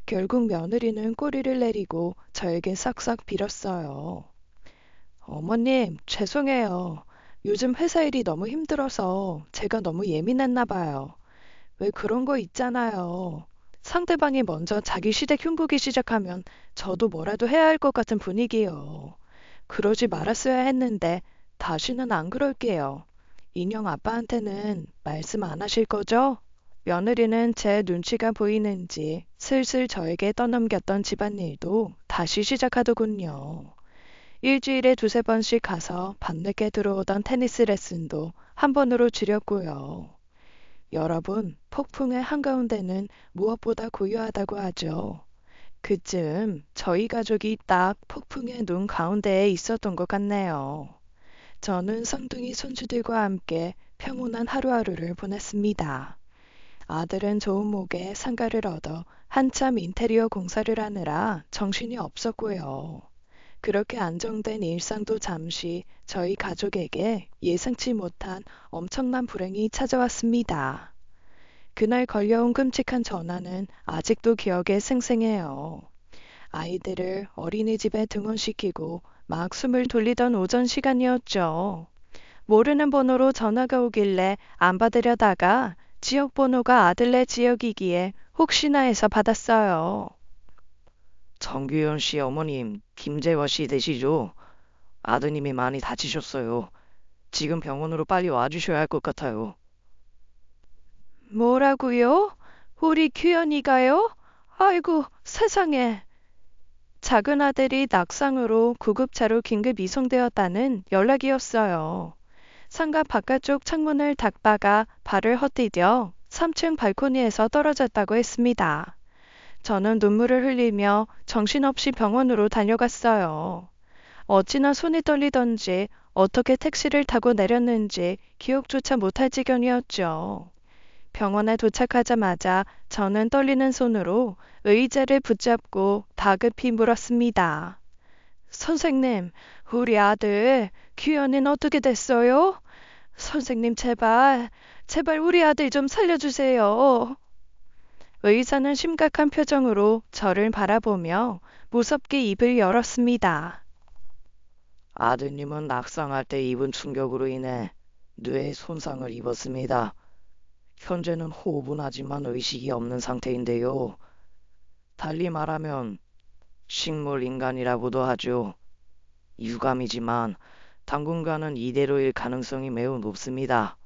A: 결국 며느리는 꼬리를 내리고 저에게 싹싹 빌었어요. 어머님, 죄송해요. 요즘 회사 일이 너무 힘들어서 제가 너무 예민했나 봐요. 왜 그런 거 있잖아요. 상대방이 먼저 자기 시댁 흉보기 시작하면 저도 뭐라도 해야 할 것 같은 분위기요. 그러지 말았어야 했는데 다시는 안 그럴게요. 인형 아빠한테는 말씀 안 하실 거죠? 며느리는 제 눈치가 보이는지 슬슬 저에게 떠넘겼던 집안일도 다시 시작하더군요. 일주일에 두세 번씩 가서 밤늦게 들어오던 테니스 레슨도 한 번으로 줄였고요. 여러분, 폭풍의 한가운데는 무엇보다 고요하다고 하죠. 그쯤 저희 가족이 딱 폭풍의 눈 가운데에 있었던 것 같네요. 저는 쌍둥이 손주들과 함께 평온한 하루하루를 보냈습니다. 아들은 좋은 목에 상가를 얻어 한참 인테리어 공사를 하느라 정신이 없었고요. 그렇게 안정된 일상도 잠시 저희 가족에게 예상치 못한 엄청난 불행이 찾아왔습니다. 그날 걸려온 끔찍한 전화는 아직도 기억에 생생해요. 아이들을 어린이집에 등원시키고 막 숨을 돌리던 오전 시간이었죠. 모르는 번호로 전화가 오길래 안 받으려다가 지역 번호가 아들네 지역이기에 혹시나 해서 받았어요.
B: 정규현 씨 어머님, 김재화 씨 되시죠? 아드님이 많이 다치셨어요. 지금 병원으로 빨리 와주셔야 할 것 같아요.
A: 뭐라고요? 우리 규현이가요? 아이고, 세상에. 작은 아들이 낙상으로 구급차로 긴급 이송되었다는 연락이었어요. 상가 바깥쪽 창문을 닫다가 발을 헛디뎌 3층 발코니에서 떨어졌다고 했습니다. 저는 눈물을 흘리며 정신없이 병원으로 달려갔어요. 어찌나 손이 떨리던지 어떻게 택시를 타고 내렸는지 기억조차 못할 지경이었죠. 병원에 도착하자마자 저는 떨리는 손으로 의자를 붙잡고 다급히 물었습니다. 선생님, 우리 아들 규현이는 어떻게 됐어요? 선생님 제발 우리 아들 좀 살려주세요. 의사는 심각한 표정으로 저를 바라보며 무섭게 입을 열었습니다.
B: 아드님은 낙상할 때 입은 충격으로 인해 뇌에 손상을 입었습니다. 현재는 호흡은 하지만 의식이 없는 상태인데요. 달리 말하면 식물인간이라고도 하죠. 유감이지만 당분간은 이대로일 가능성이 매우 높습니다.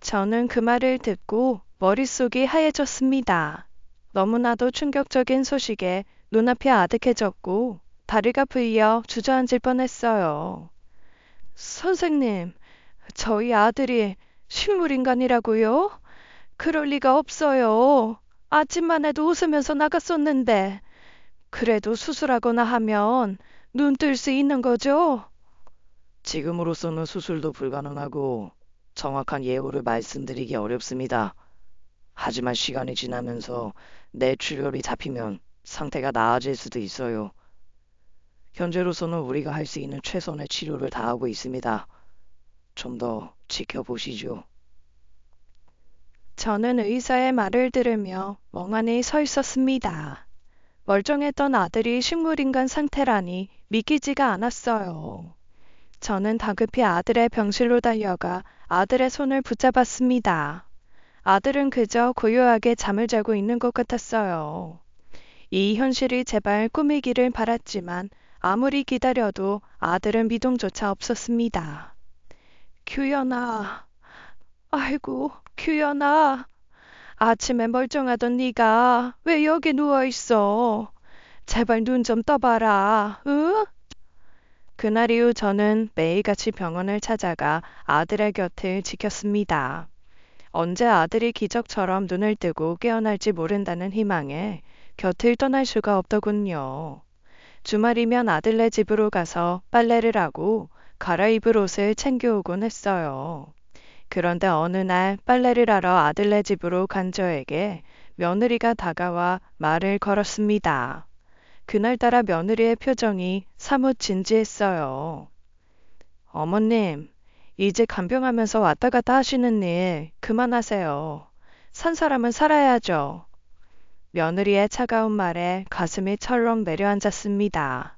A: 저는 그 말을 듣고 머릿속이 하얘졌습니다. 너무나도 충격적인 소식에 눈앞이 아득해졌고 다리가 불려 주저앉을 뻔했어요. 선생님, 저희 아들이 식물인간이라고요? 그럴 리가 없어요. 아침만 해도 웃으면서 나갔었는데. 그래도 수술하거나 하면 눈 뜰 수 있는 거죠?
B: 지금으로서는 수술도 불가능하고 정확한 예후를 말씀드리기 어렵습니다. 하지만 시간이 지나면서 뇌출혈이 잡히면 상태가 나아질 수도 있어요. 현재로서는 우리가 할 수 있는 최선의 치료를 다하고 있습니다. 좀 더 지켜보시죠.
A: 저는 의사의 말을 들으며 멍하니 서 있었습니다. 멀쩡했던 아들이 식물인간 상태라니 믿기지가 않았어요. 저는 다급히 아들의 병실로 달려가 아들의 손을 붙잡았습니다. 아들은 그저 고요하게 잠을 자고 있는 것 같았어요. 이 현실이 제발 꿈이기를 바랐지만 아무리 기다려도 아들은 미동조차 없었습니다. 규현아, 아이고 규현아, 아침에 멀쩡하던 네가 왜 여기 누워있어? 제발 눈 좀 떠봐라, 응? 그날 이후 저는 매일같이 병원을 찾아가 아들의 곁을 지켰습니다. 언제 아들이 기적처럼 눈을 뜨고 깨어날지 모른다는 희망에 곁을 떠날 수가 없더군요. 주말이면 아들네 집으로 가서 빨래를 하고 갈아입을 옷을 챙겨오곤 했어요. 그런데 어느 날 빨래를 하러 아들네 집으로 간 저에게 며느리가 다가와 말을 걸었습니다. 그날따라 며느리의 표정이 사뭇 진지했어요. 어머님, 이제 간병하면서 왔다 갔다 하시는 일 그만하세요. 산 사람은 살아야죠. 며느리의 차가운 말에 가슴이 철렁 내려앉았습니다.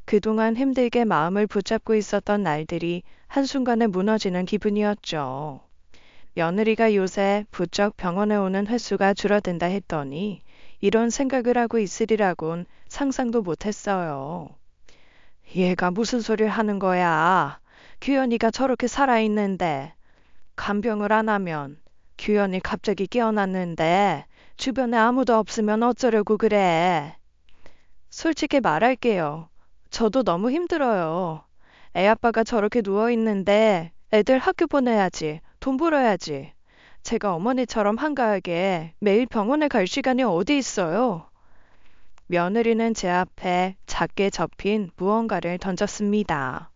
A: 그동안 힘들게 마음을 붙잡고 있었던 날들이 한순간에 무너지는 기분이었죠. 며느리가 요새 부쩍 병원에 오는 횟수가 줄어든다 했더니 이런 생각을 하고 있으리라곤 상상도 못했어요. 얘가 무슨 소리를 하는 거야. 규현이가 저렇게 살아있는데. 간병을 안 하면 규현이 갑자기 깨어났는데 주변에 아무도 없으면 어쩌려고 그래. 솔직히 말할게요. 저도 너무 힘들어요. 애 아빠가 저렇게 누워있는데 애들 학교 보내야지, 돈 벌어야지. 제가 어머니처럼 한가하게 매일 병원에 갈 시간이 어디 있어요? 며느리는 제 앞에 작게 접힌 무언가를 던졌습니다.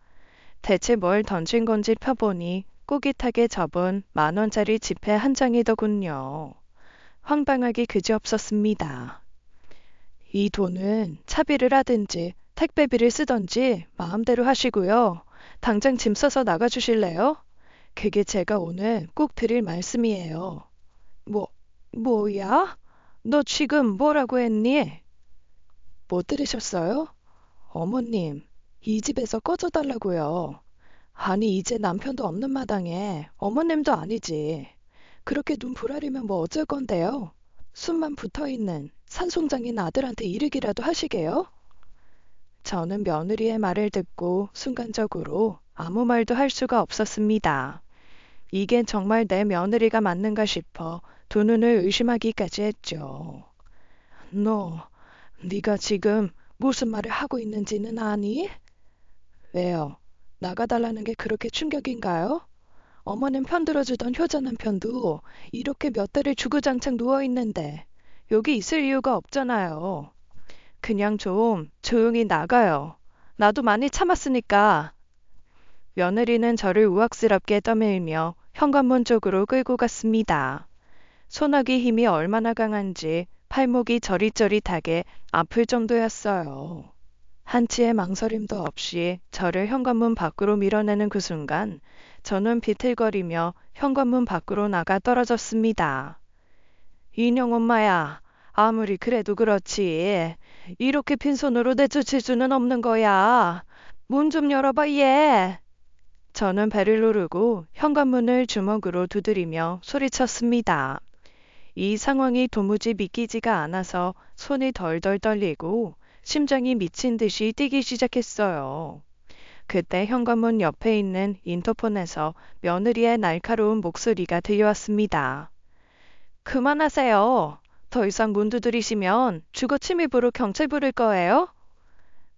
A: 대체 뭘 던진 건지 펴보니 꼬깃하게 접은 10,000원짜리 지폐 한 장이더군요. 황당하기 그지없었습니다. 이 돈은 차비를 하든지 택배비를 쓰던지 마음대로 하시고요. 당장 짐 싸서 나가주실래요? 그게 제가 오늘 꼭 드릴 말씀이에요. 뭐야? 너 지금 뭐라고 했니? 못 들으셨어요? 어머님, 이 집에서 꺼져달라고요. 아니, 이제 남편도 없는 마당에 어머님도 아니지. 그렇게 눈 부라리면 뭐 어쩔 건데요? 숨만 붙어있는 산송장인 아들한테 이르기라도 하시게요? 저는 며느리의 말을 듣고 순간적으로 아무 말도 할 수가 없었습니다. 이게 정말 내 며느리가 맞는가 싶어 두 눈을 의심하기까지 했죠. 네가 지금 무슨 말을 하고 있는지는 아니? 왜요? 나가달라는 게 그렇게 충격인가요? 어머님 편들어주던 효자 남편도 이렇게 몇 달을 주구장창 누워있는데 여기 있을 이유가 없잖아요. 그냥 좀 조용히 나가요. 나도 많이 참았으니까. 며느리는 저를 우악스럽게 떠밀며 현관문 쪽으로 끌고 갔습니다. 소나기 힘이 얼마나 강한지 팔목이 저릿저릿하게 아플 정도였어요. 한치의 망설임도 없이 저를 현관문 밖으로 밀어내는 그 순간 저는 비틀거리며 현관문 밖으로 나가 떨어졌습니다. 인형 엄마야, 아무리 그래도 그렇지. 이렇게 빈손으로 내쫓을 수는 없는 거야. 문 좀 열어봐, 얘. 저는 배를 누르고 현관문을 주먹으로 두드리며 소리쳤습니다. 이 상황이 도무지 믿기지가 않아서 손이 덜덜 떨리고 심장이 미친 듯이 뛰기 시작했어요. 그때 현관문 옆에 있는 인터폰에서 며느리의 날카로운 목소리가 들려왔습니다. 그만하세요. 더 이상 문 두드리시면 주거 침입으로 경찰 부를 거예요?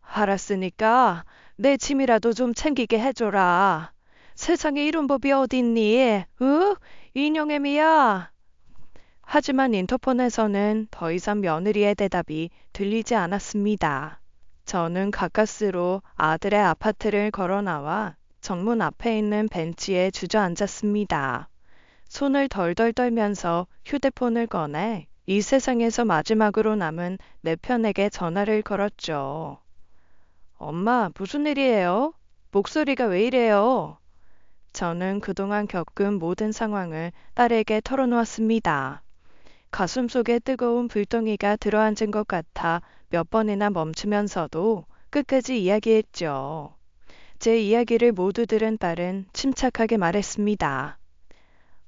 A: 알았으니까 내 짐이라도 좀 챙기게 해줘라. 세상에 이런 법이 어딨니? 인형애미야. 하지만 인터폰에서는 더 이상 며느리의 대답이 들리지 않았습니다. 저는 가까스로 아들의 아파트를 걸어 나와 정문 앞에 있는 벤치에 주저앉았습니다. 손을 덜덜 떨면서 휴대폰을 꺼내 이 세상에서 마지막으로 남은 내 편에게 전화를 걸었죠. 엄마, 무슨 일이에요? 목소리가 왜 이래요? 저는 그동안 겪은 모든 상황을 딸에게 털어놓았습니다. 가슴 속에 뜨거운 불덩이가 들어앉은 것 같아 몇 번이나 멈추면서도 끝까지 이야기했죠. 제 이야기를 모두 들은 딸은 침착하게 말했습니다.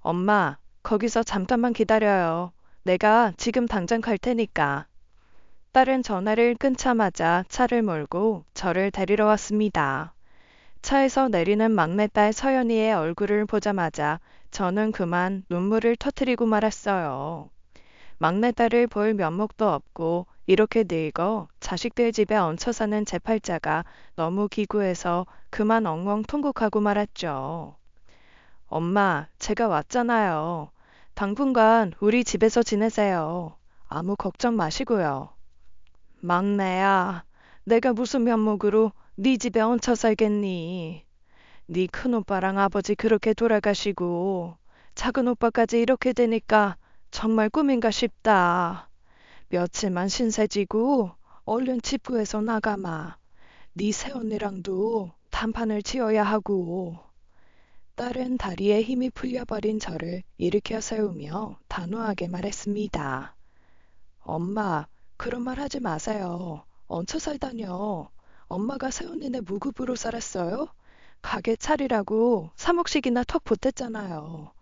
A: 엄마, 거기서 잠깐만 기다려요. 내가 지금 당장 갈 테니까. 딸은 전화를 끊자마자 차를 몰고 저를 데리러 왔습니다. 차에서 내리는 막내딸 서연이의 얼굴을 보자마자 저는 그만 눈물을 터뜨리고 말았어요. 막내딸을 볼 면목도 없고 이렇게 늙어 자식들 집에 얹혀 사는 제 팔자가 너무 기구해서 그만 엉엉 통곡하고 말았죠. 엄마, 제가 왔잖아요. 당분간 우리 집에서 지내세요. 아무 걱정 마시고요. 막내야, 내가 무슨 면목으로 네 집에 얹혀 살겠니? 네 큰오빠랑 아버지 그렇게 돌아가시고 작은 오빠까지 이렇게 되니까 정말 꿈인가 싶다. 며칠만 신세지고 얼른 집 구해서 나가마. 네 새언니랑도 단판을 지어야 하고. 딸은 다리에 힘이 풀려버린 저를 일으켜 세우며 단호하게 말했습니다. 엄마, 그런 말 하지 마세요. 얹혀 살다뇨. 엄마가 새언니네 무급으로 살았어요? 가게 차리라고 3억씩이나 턱 보탰잖아요.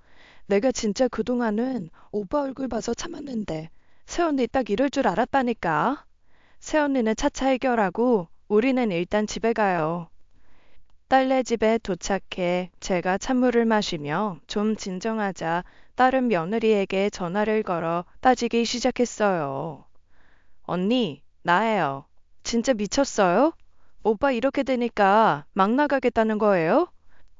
A: 내가 진짜 그동안은 오빠 얼굴 봐서 참았는데 새언니 딱 이럴 줄 알았다니까. 새언니는 차차 해결하고 우리는 일단 집에 가요. 딸네 집에 도착해 제가 찬물을 마시며 좀 진정하자 딸은 며느리에게 전화를 걸어 따지기 시작했어요. 언니, 나예요. 진짜 미쳤어요? 오빠 이렇게 되니까 막 나가겠다는 거예요?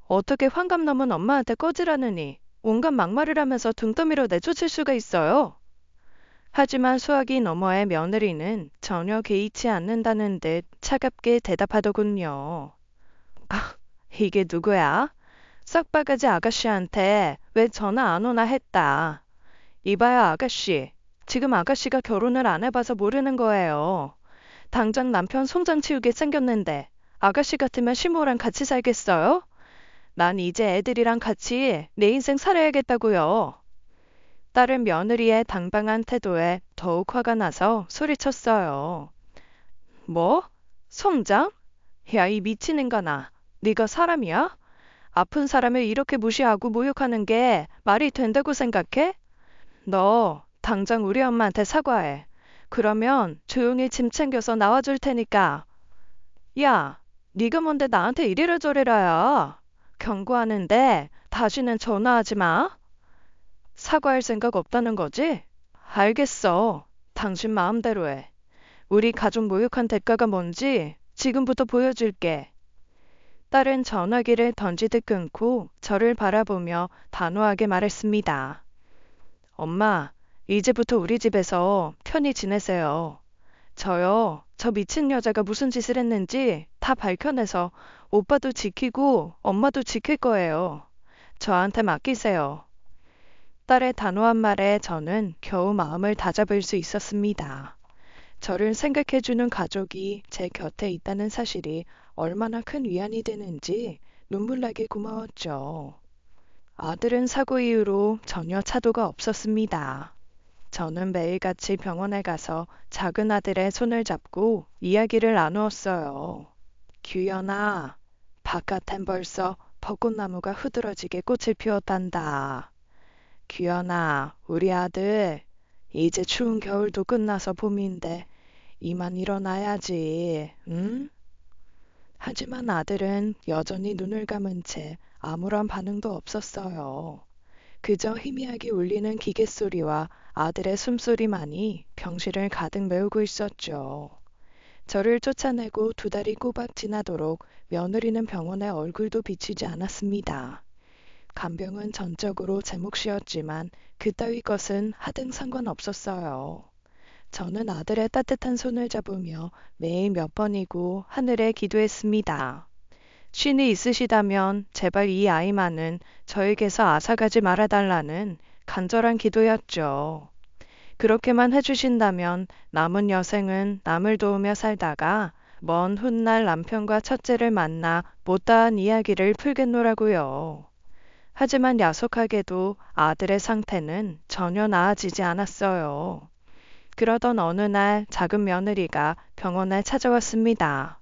A: 어떻게 환갑 넘은 엄마한테 꺼지라느니 온갖 막말을 하면서 등 떠밀어 내쫓을 수가 있어요? 하지만 수화기 너머의 며느리는 전혀 개의치 않는다는 듯 차갑게 대답하더군요. 이게 누구야? 싹바가지 아가씨한테 왜 전화 안 오나 했다. 이봐요 아가씨. 지금 아가씨가 결혼을 안 해봐서 모르는 거예요. 당장 남편 송장 치우게 생겼는데 아가씨 같으면 시모랑 같이 살겠어요? 난 이제 애들이랑 같이 내 인생 살아야겠다고요. 딸은 며느리의 당당한 태도에 더욱 화가 나서 소리쳤어요. 뭐? 송장? 야, 이 미친 인간아. 네가 사람이야? 아픈 사람을 이렇게 무시하고 모욕하는 게 말이 된다고 생각해? 너 당장 우리 엄마한테 사과해. 그러면 조용히 짐 챙겨서 나와줄 테니까. 야, 네가 뭔데 나한테 이래라 저래라야. 경고하는데 다시는 전화하지 마. 사과할 생각 없다는 거지? 알겠어. 당신 마음대로 해. 우리 가족 모욕한 대가가 뭔지 지금부터 보여줄게. 딸은 전화기를 던지듯 끊고 저를 바라보며 단호하게 말했습니다. 엄마, 이제부터 우리 집에서 편히 지내세요. 저요, 저 미친 여자가 무슨 짓을 했는지 다 밝혀내서 오빠도 지키고 엄마도 지킬 거예요. 저한테 맡기세요. 딸의 단호한 말에 저는 겨우 마음을 다잡을 수 있었습니다. 저를 생각해주는 가족이 제 곁에 있다는 사실이 얼마나 큰 위안이 되는지 눈물나게 고마웠죠. 아들은 사고 이후로 전혀 차도가 없었습니다. 저는 매일같이 병원에 가서 작은 아들의 손을 잡고 이야기를 나누었어요. 규현아, 바깥엔 벌써 벚꽃나무가 흐드러지게 꽃을 피웠단다. 규현아, 우리 아들, 이제 추운 겨울도 끝나서 봄인데 이만 일어나야지, 응? 하지만 아들은 여전히 눈을 감은 채 아무런 반응도 없었어요. 그저 희미하게 울리는 기계 소리와 아들의 숨소리만이 병실을 가득 메우고 있었죠. 저를 쫓아내고 2달이 꼬박 지나도록 며느리는 병원에 얼굴도 비치지 않았습니다. 간병은 전적으로 제 몫이었지만 그따위 것은 하등 상관없었어요. 저는 아들의 따뜻한 손을 잡으며 매일 몇 번이고 하늘에 기도했습니다. 쉰이 있으시다면 제발 이 아이만은 저에게서 앗아가지 말아달라는 간절한 기도였죠. 그렇게만 해주신다면 남은 여생은 남을 도우며 살다가 먼 훗날 남편과 첫째를 만나 못다한 이야기를 풀겠노라고요. 하지만 야속하게도 아들의 상태는 전혀 나아지지 않았어요. 그러던 어느 날 작은 며느리가 병원에 찾아왔습니다.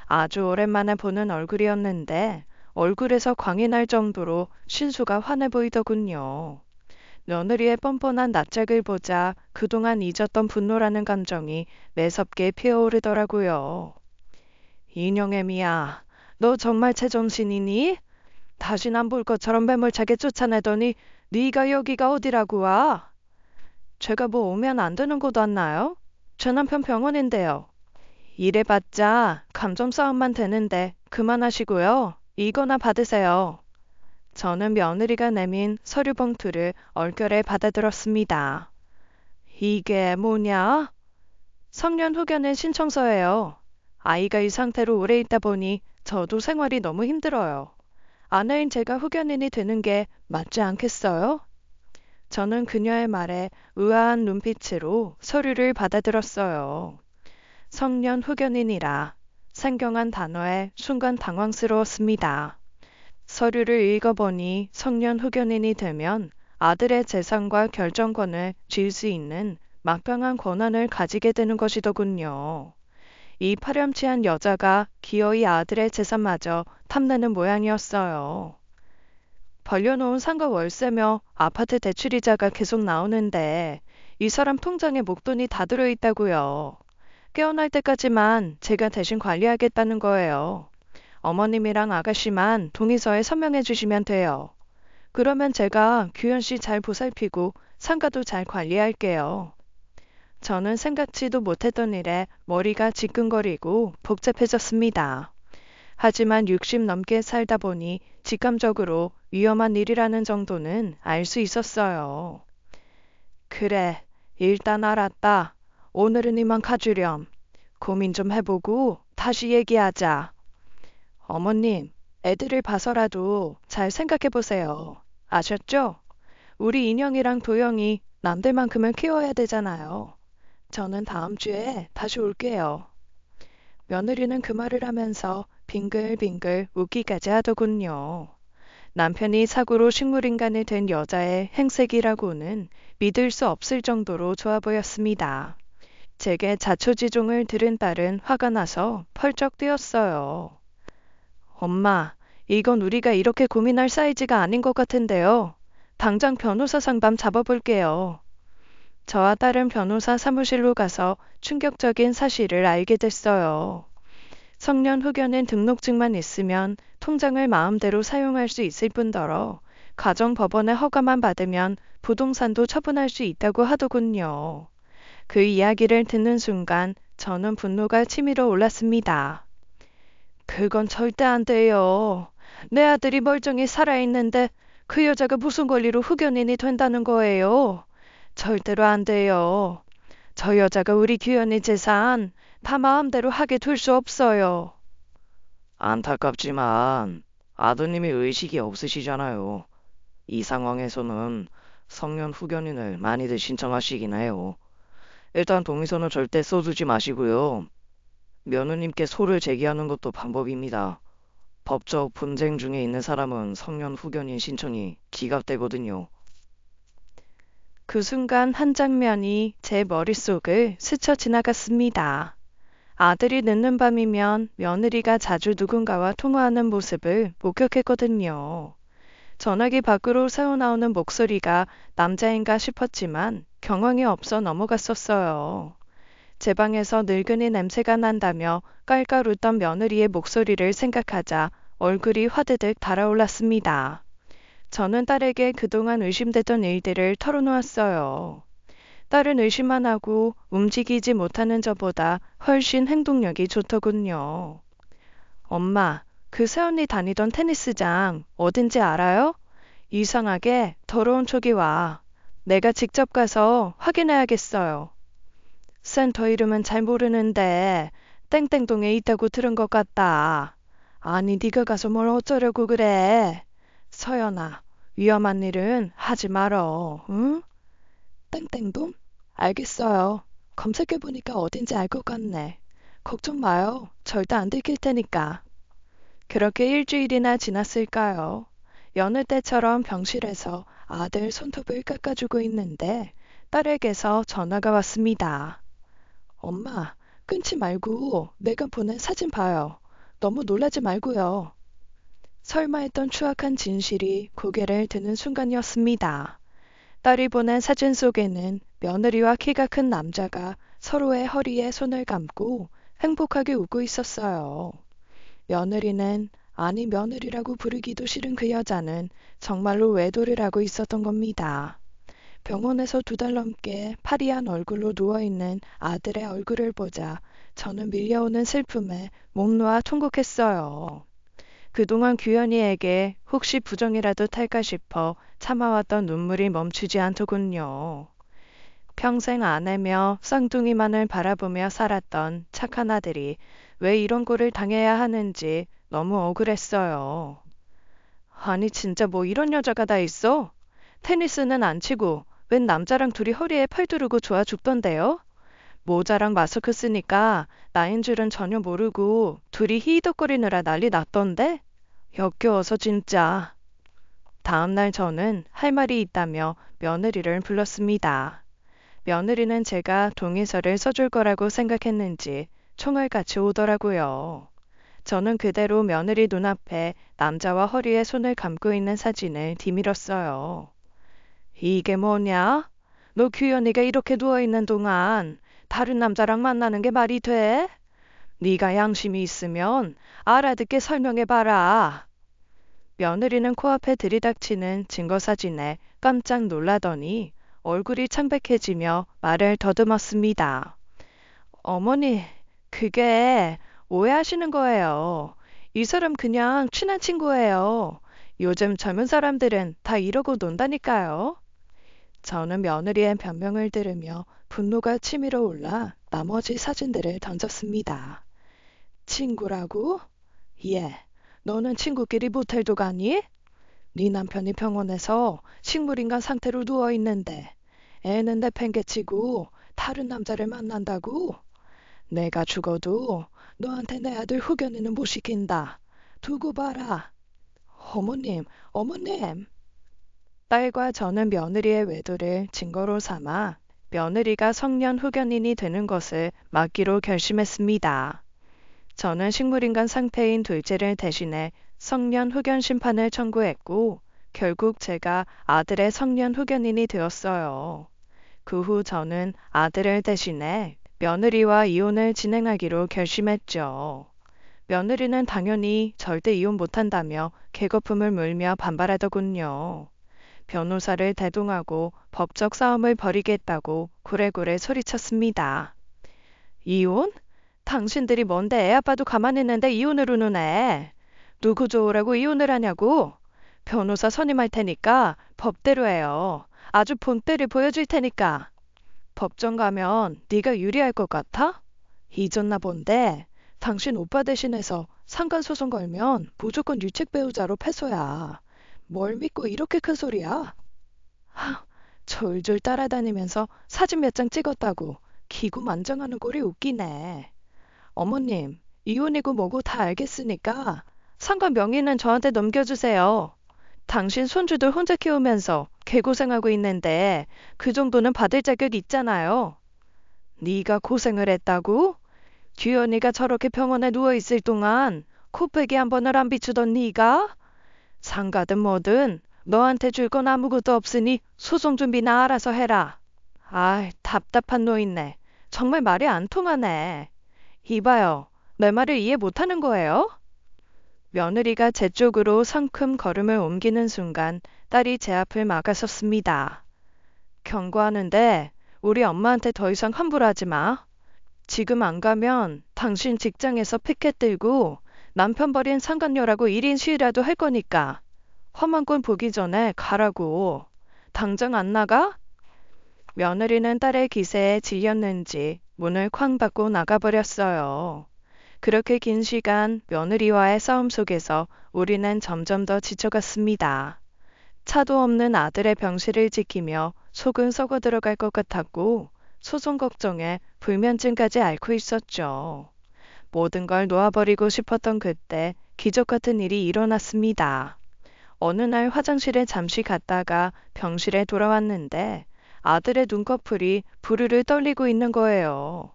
A: 아주 오랜만에 보는 얼굴이었는데 얼굴에서 광이 날 정도로 신수가 환해 보이더군요. 며느리의 뻔뻔한 낯짝을 보자 그동안 잊었던 분노라는 감정이 매섭게 피어오르더라고요. 인형애미야, 너 정말 제정신이니? 다신 안 볼 것처럼 매몰차게 쫓아내더니 네가 여기가 어디라고 와? 제가 뭐 오면 안 되는 곳 왔나요? 제 남편 병원인데요. 이래봤자 감정 싸움만 되는데 그만하시고요. 이거나 받으세요. 저는 며느리가 내민 서류 봉투를 얼결에 받아들었습니다. 이게 뭐냐? 성년 후견인 신청서예요. 아이가 이 상태로 오래 있다 보니 저도 생활이 너무 힘들어요. 아내인 제가 후견인이 되는 게 맞지 않겠어요? 저는 그녀의 말에 의아한 눈빛으로 서류를 받아들었어요. 성년 후견인이라 생경한 단어에 순간 당황스러웠습니다. 서류를 읽어보니 성년 후견인이 되면 아들의 재산과 결정권을 쥘 수 있는 막강한 권한을 가지게 되는 것이더군요. 이 파렴치한 여자가 기어이 아들의 재산마저 탐내는 모양이었어요. 벌려놓은 상가 월세며 아파트 대출이자가 계속 나오는데 이 사람 통장에 목돈이 다 들어있다고요. 깨어날 때까지만 제가 대신 관리하겠다는 거예요. 어머님이랑 아가씨만 동의서에 서명해 주시면 돼요. 그러면 제가 규현 씨 잘 보살피고 상가도 잘 관리할게요. 저는 생각지도 못했던 일에 머리가 지끈거리고 복잡해졌습니다. 하지만 60 넘게 살다 보니 직감적으로 위험한 일이라는 정도는 알 수 있었어요. 그래, 일단 알았다. 오늘은 이만 가주렴. 고민 좀 해보고 다시 얘기하자. 어머님, 애들을 봐서라도 잘 생각해보세요. 아셨죠? 우리 인형이랑 도영이 남들만큼은 키워야 되잖아요. 저는 다음 주에 다시 올게요. 며느리는 그 말을 하면서 빙글빙글 웃기까지 하더군요. 남편이 사고로 식물인간이 된 여자의 행색이라고는 믿을 수 없을 정도로 좋아 보였습니다. 제게 자초지종을 들은 딸은 화가 나서 펄쩍 뛰었어요. 엄마, 이건 우리가 이렇게 고민할 사이즈가 아닌 것 같은데요. 당장 변호사 상담 잡아볼게요. 저와 딸은 변호사 사무실로 가서 충격적인 사실을 알게 됐어요. 성년 후견인 등록증만 있으면 통장을 마음대로 사용할 수 있을 뿐더러 가정법원의 허가만 받으면 부동산도 처분할 수 있다고 하더군요. 그 이야기를 듣는 순간 저는 분노가 치밀어 올랐습니다. 그건 절대 안 돼요. 내 아들이 멀쩡히 살아있는데 그 여자가 무슨 권리로 후견인이 된다는 거예요. 절대로 안 돼요. 저 여자가 우리 규현이 재산 다 마음대로 하게 둘 수 없어요.
B: 안타깝지만 아드님이 의식이 없으시잖아요. 이 상황에서는 성년 후견인을 많이들 신청하시긴 해요. 일단 동의서는 절대 써주지 마시고요. 며느님께 소를 제기하는 것도 방법입니다. 법적 분쟁 중에 있는 사람은 성년 후견인 신청이 기각되거든요.
A: 그 순간 한 장면이 제 머릿속을 스쳐 지나갔습니다. 아들이 늦는 밤이면 며느리가 자주 누군가와 통화하는 모습을 목격했거든요. 전화기 밖으로 새어나오는 목소리가 남자인가 싶었지만 경황이 없어 넘어갔었어요. 제 방에서 늙은이 냄새가 난다며 깔깔 웃던 며느리의 목소리를 생각하자 얼굴이 화드득 달아올랐습니다. 저는 딸에게 그동안 의심되던 일들을 털어놓았어요. 딸은 의심만 하고 움직이지 못하는 저보다 훨씬 행동력이 좋더군요. 엄마, 그 새언니 다니던 테니스장 어딘지 알아요? 이상하게 더러운 촉이 와. 내가 직접 가서 확인해야겠어요. 센터 이름은 잘 모르는데 땡땡동에 있다고 들은 것 같다. 아니 네가 가서 뭘 어쩌려고 그래. 서연아, 위험한 일은 하지 말어. 응? 땡땡동? 알겠어요. 검색해보니까 어딘지 알 것 같네. 걱정 마요. 절대 안 들킬 테니까. 그렇게 일주일이나 지났을까요? 여느 때처럼 병실에서 아들 손톱을 깎아주고 있는데 딸에게서 전화가 왔습니다. 엄마, 끊지 말고 내가 보낸 사진 봐요. 너무 놀라지 말고요. 설마 했던 추악한 진실이 고개를 드는 순간이었습니다. 딸이 보낸 사진 속에는 며느리와 키가 큰 남자가 서로의 허리에 손을 감고 행복하게 웃고 있었어요. 며느리는, 아니 며느리라고 부르기도 싫은 그 여자는 정말로 외도를 하고 있었던 겁니다. 병원에서 2달 넘게 파리한 얼굴로 누워있는 아들의 얼굴을 보자 저는 밀려오는 슬픔에 목 놓아 통곡했어요. 그동안 규현이에게 혹시 부정이라도 탈까 싶어 참아왔던 눈물이 멈추지 않더군요. 평생 아내며 쌍둥이만을 바라보며 살았던 착한 아들이 왜 이런 꼴을 당해야 하는지 너무 억울했어요. 아니 진짜 뭐 이런 여자가 다 있어? 테니스는 안 치고 웬 남자랑 둘이 허리에 팔 두르고 좋아 죽던데요? 모자랑 마스크 쓰니까 나인 줄은 전혀 모르고 둘이 히히덕거리느라 난리 났던데? 역겨워서 진짜. 다음날 저는 할 말이 있다며 며느리를 불렀습니다. 며느리는 제가 동의서를 써줄 거라고 생각했는지 총알같이 오더라고요. 저는 그대로 며느리 눈앞에 남자와 허리에 손을 감고 있는 사진을 뒤밀었어요. 이게 뭐냐? 너 규현이가 이렇게 누워있는 동안 다른 남자랑 만나는 게 말이 돼? 네가 양심이 있으면 알아듣게 설명해봐라. 며느리는 코앞에 들이닥치는 증거사진에 깜짝 놀라더니 얼굴이 창백해지며 말을 더듬었습니다. 어머니, 그게 오해하시는 거예요. 이 사람 그냥 친한 친구예요. 요즘 젊은 사람들은 다 이러고 논다니까요. 저는 며느리의 변명을 들으며 분노가 치밀어 올라 나머지 사진들을 던졌습니다. 친구라고? 예. 너는 친구끼리 모텔도 가니? 네 남편이 병원에서 식물인간 상태로 누워있는데 애는 내팽개치고 다른 남자를 만난다고? 내가 죽어도 너한테 내 아들 후견인은 못 시킨다. 두고 봐라. 어머님, 어머님. 딸과 저는 며느리의 외도를 증거로 삼아 며느리가 성년 후견인이 되는 것을 막기로 결심했습니다. 저는 식물인간 상태인 둘째를 대신해 성년 후견 심판을 청구했고 결국 제가 아들의 성년 후견인이 되었어요. 그 후 저는 아들을 대신해 며느리와 이혼을 진행하기로 결심했죠. 며느리는 당연히 절대 이혼 못한다며 개거품을 물며 반발하더군요. 변호사를 대동하고 법적 싸움을 벌이겠다고 고래고래 소리쳤습니다. 이혼? 당신들이 뭔데 애 아빠도 가만히 있는데 이혼을 운운해. 누구 좋으라고 이혼을 하냐고. 변호사 선임할 테니까 법대로 해요. 아주 본때를 보여줄 테니까. 법정 가면 네가 유리할 것 같아? 잊었나 본데 당신 오빠 대신해서 상간소송 걸면 무조건 유책 배우자로 패소야. 뭘 믿고 이렇게 큰 소리야? 하, 졸졸 따라다니면서 사진 몇 장 찍었다고 기구 만장하는 꼴이 웃기네. 어머님, 이혼이고 뭐고 다 알겠으니까 상관 명의는 저한테 넘겨주세요. 당신 손주들 혼자 키우면서 개고생하고 있는데 그 정도는 받을 자격 있잖아요. 네가 고생을 했다고? 규현이가 저렇게 병원에 누워있을 동안 코빼기 한 번을 안 비추던 네가? 상가든 뭐든 너한테 줄 건 아무것도 없으니 소송 준비나 알아서 해라. 아이, 답답한 노인네. 정말 말이 안 통하네. 이봐요. 내 말을 이해 못하는 거예요? 며느리가 제 쪽으로 성큼 걸음을 옮기는 순간 딸이 제 앞을 막아섰습니다. 경고하는데 우리 엄마한테 더 이상 함부로 하지 마. 지금 안 가면 당신 직장에서 피켓 들고 남편 버린 상간녀라고 1인 시위라도 할 거니까 험한 꼴 보기 전에 가라고. 당장 안 나가? 며느리는 딸의 기세에 질렸는지 문을 쾅 닫고 나가버렸어요. 그렇게 긴 시간 며느리와의 싸움 속에서 우리는 점점 더 지쳐갔습니다. 차도 없는 아들의 병실을 지키며 속은 썩어 들어갈 것 같았고 소송 걱정에 불면증까지 앓고 있었죠. 모든 걸 놓아버리고 싶었던 그때 기적 같은 일이 일어났습니다. 어느 날 화장실에 잠시 갔다가 병실에 돌아왔는데 아들의 눈꺼풀이 부르르 떨리고 있는 거예요.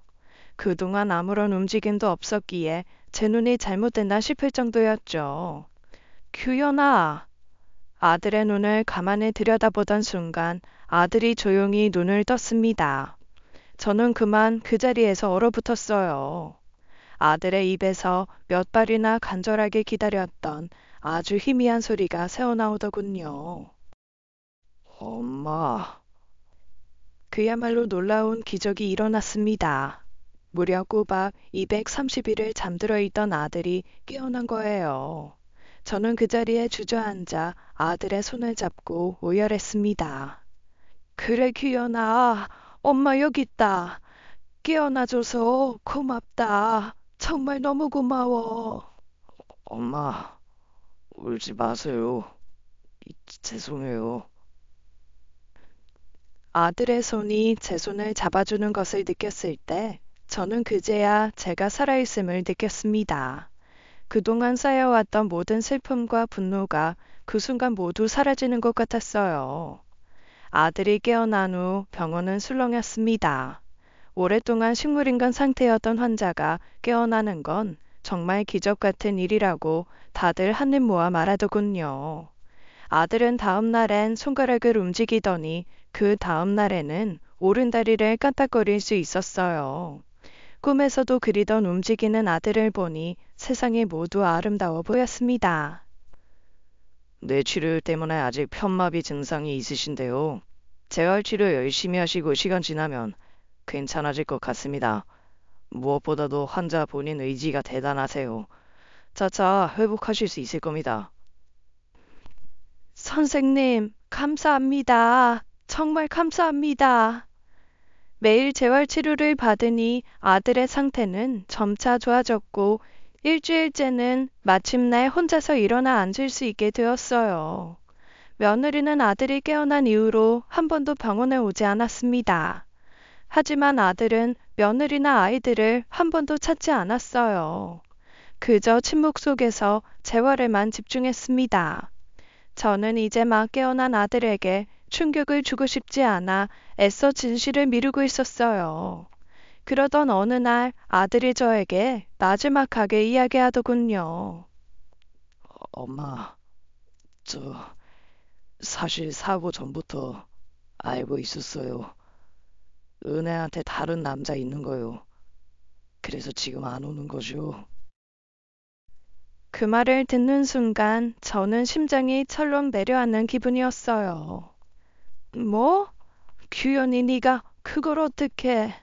A: 그동안 아무런 움직임도 없었기에 제 눈이 잘못됐나 싶을 정도였죠. 규현아. 아들의 눈을 가만히 들여다보던 순간 아들이 조용히 눈을 떴습니다. 저는 그만 그 자리에서 얼어붙었어요. 아들의 입에서 몇 발이나 간절하게 기다렸던 아주 희미한 소리가 새어나오더군요.
B: 엄마,
A: 그야말로 놀라운 기적이 일어났습니다. 무려 꼬박 230일을 잠들어 있던 아들이 깨어난 거예요. 저는 그 자리에 주저앉아 아들의 손을 잡고 오열했습니다. 그래, 규현아. 엄마 여기 있다. 깨어나줘서 고맙다. 정말 너무 고마워.
B: 엄마, 울지 마세요. 죄송해요.
A: 아들의 손이 제 손을 잡아주는 것을 느꼈을 때 저는 그제야 제가 살아있음을 느꼈습니다. 그동안 쌓여왔던 모든 슬픔과 분노가 그 순간 모두 사라지는 것 같았어요. 아들이 깨어난 후 병원은 술렁였습니다. 오랫동안 식물인간 상태였던 환자가 깨어나는 건 정말 기적 같은 일이라고 다들 한입 모아 말하더군요. 아들은 다음 날엔 손가락을 움직이더니 그 다음 날에는 오른다리를 까딱거릴 수 있었어요. 꿈에서도 그리던 움직이는 아들을 보니 세상이 모두 아름다워 보였습니다.
B: 뇌출혈 때문에 아직 편마비 증상이 있으신데요. 재활치료 열심히 하시고 시간 지나면 괜찮아질 것 같습니다. 무엇보다도 환자 본인 의지가 대단하세요. 차차 회복하실 수 있을 겁니다.
A: 선생님, 감사합니다. 정말 감사합니다. 매일 재활치료를 받으니 아들의 상태는 점차 좋아졌고 일주일째는 마침내 혼자서 일어나 앉을 수 있게 되었어요. 며느리는 아들이 깨어난 이후로 한 번도 병원에 오지 않았습니다. 하지만 아들은 며느리나 아이들을 한 번도 찾지 않았어요. 그저 침묵 속에서 재활에만 집중했습니다. 저는 이제 막 깨어난 아들에게 충격을 주고 싶지 않아 애써 진실을 미루고 있었어요. 그러던 어느 날 아들이 저에게 나지막하게 이야기하더군요.
B: 엄마, 저 사실 사고 전부터 알고 있었어요. 은혜한테 다른 남자 있는 거요. 그래서 지금 안 오는 거죠.
A: 그 말을 듣는 순간 저는 심장이 철렁 내려앉는 기분이었어요. 뭐? 규현이 네가 그걸 어떻게?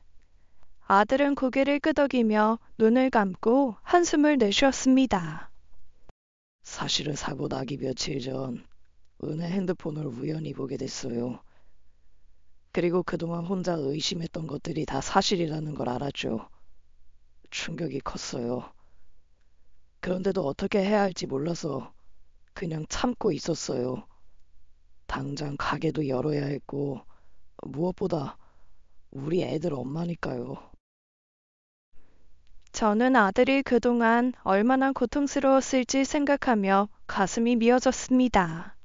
A: 아들은 고개를 끄덕이며 눈을 감고 한숨을 내쉬었습니다.
B: 사실은 사고 나기 며칠 전 은혜 핸드폰을 우연히 보게 됐어요. 그리고 그동안 혼자 의심했던 것들이 다 사실이라는 걸 알았죠. 충격이 컸어요. 그런데도 어떻게 해야 할지 몰라서 그냥 참고 있었어요. 당장 가게도 열어야 했고, 무엇보다 우리 애들 엄마니까요.
A: 저는 아들이 그동안 얼마나 고통스러웠을지 생각하며 가슴이 미어졌습니다.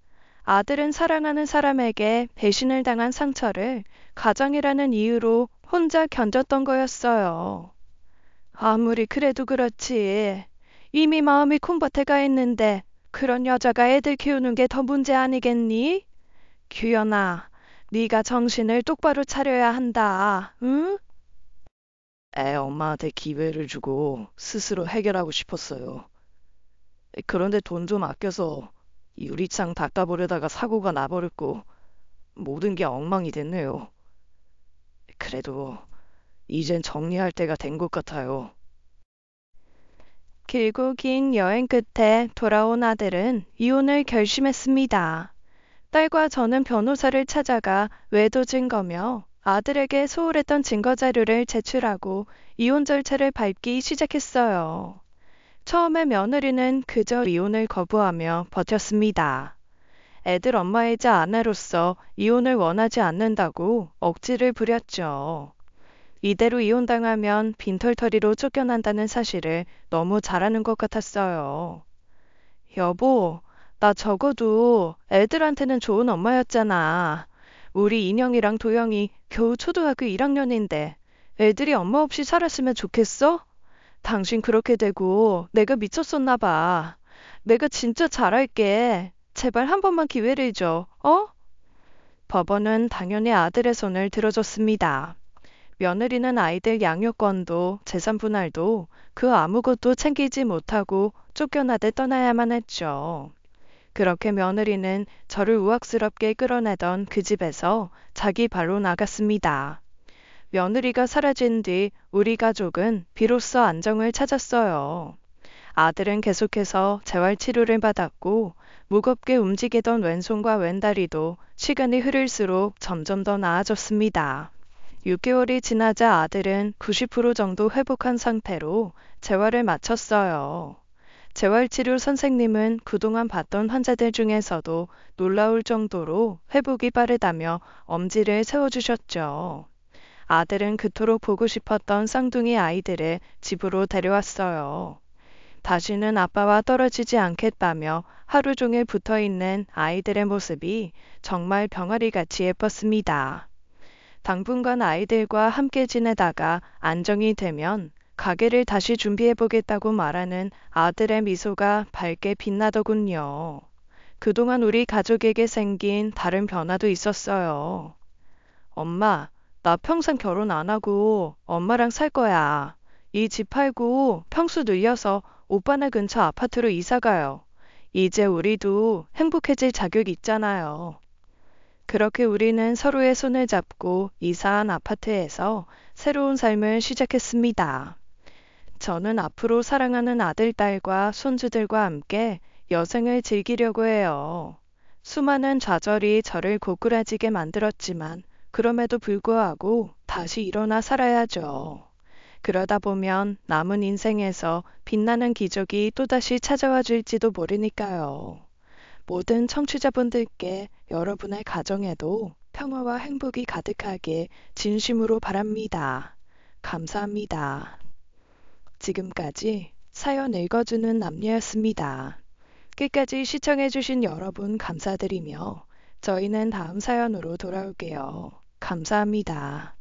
A: 아들은 사랑하는 사람에게 배신을 당한 상처를 가정이라는 이유로 혼자 견뎠던 거였어요. 아무리 그래도 그렇지. 이미 마음이 콩밭에 가 있는데 그런 여자가 애들 키우는 게 더 문제 아니겠니? 규현아, 네가 정신을 똑바로 차려야 한다. 응?
B: 애 엄마한테 기회를 주고 스스로 해결하고 싶었어요. 그런데 돈 좀 아껴서 유리창 닦아보려다가 사고가 나버렸고 모든 게 엉망이 됐네요. 그래도 이젠 정리할 때가 된 것 같아요.
A: 길고 긴 여행 끝에 돌아온 아들은 이혼을 결심했습니다. 딸과 저는 변호사를 찾아가 외도 증거며 아들에게 소홀했던 증거 자료를 제출하고 이혼 절차를 밟기 시작했어요. 처음에 며느리는 그저 이혼을 거부하며 버텼습니다. 애들 엄마이자 아내로서 이혼을 원하지 않는다고 억지를 부렸죠. 이대로 이혼당하면 빈털터리로 쫓겨난다는 사실을 너무 잘 아는 것 같았어요. 여보, 나 적어도 애들한테는 좋은 엄마였잖아. 우리 인형이랑 도영이 겨우 초등학교 1학년인데 애들이 엄마 없이 살았으면 좋겠어? 당신 그렇게 되고 내가 미쳤었나 봐. 내가 진짜 잘할게. 제발 한 번만 기회를 줘. 어? 법원은 당연히 아들의 손을 들어줬습니다. 며느리는 아이들 양육권도 재산 분할도 그 아무것도 챙기지 못하고 쫓겨나듯 떠나야만 했죠. 그렇게 며느리는 저를 우악스럽게 끌어내던 그 집에서 자기 발로 나갔습니다. 며느리가 사라진 뒤 우리 가족은 비로소 안정을 찾았어요. 아들은 계속해서 재활 치료를 받았고 무겁게 움직이던 왼손과 왼다리도 시간이 흐를수록 점점 더 나아졌습니다. 6개월이 지나자 아들은 90% 정도 회복한 상태로 재활을 마쳤어요. 재활치료 선생님은 그동안 봤던 환자들 중에서도 놀라울 정도로 회복이 빠르다며 엄지를 세워주셨죠. 아들은 그토록 보고 싶었던 쌍둥이 아이들을 집으로 데려왔어요. 다시는 아빠와 떨어지지 않겠다며 하루 종일 붙어 있는 아이들의 모습이 정말 병아리같이 예뻤습니다. 당분간 아이들과 함께 지내다가 안정이 되면 가게를 다시 준비해보겠다고 말하는 아들의 미소가 밝게 빛나더군요. 그동안 우리 가족에게 생긴 다른 변화도 있었어요. 엄마, 나 평생 결혼 안 하고 엄마랑 살 거야. 이 집 팔고 평수 늘려서 오빠네 근처 아파트로 이사 가요. 이제 우리도 행복해질 자격 있잖아요. 그렇게 우리는 서로의 손을 잡고 이사한 아파트에서 새로운 삶을 시작했습니다. 저는 앞으로 사랑하는 아들, 딸과 손주들과 함께 여생을 즐기려고 해요. 수많은 좌절이 저를 고꾸라지게 만들었지만 그럼에도 불구하고 다시 일어나 살아야죠. 그러다 보면 남은 인생에서 빛나는 기적이 또다시 찾아와 줄지도 모르니까요. 모든 청취자분들께 여러분의 가정에도 평화와 행복이 가득하게 진심으로 바랍니다. 감사합니다. 지금까지 사연 읽어주는 남녀였습니다. 끝까지 시청해주신 여러분 감사드리며 저희는 다음 사연으로 돌아올게요. 감사합니다.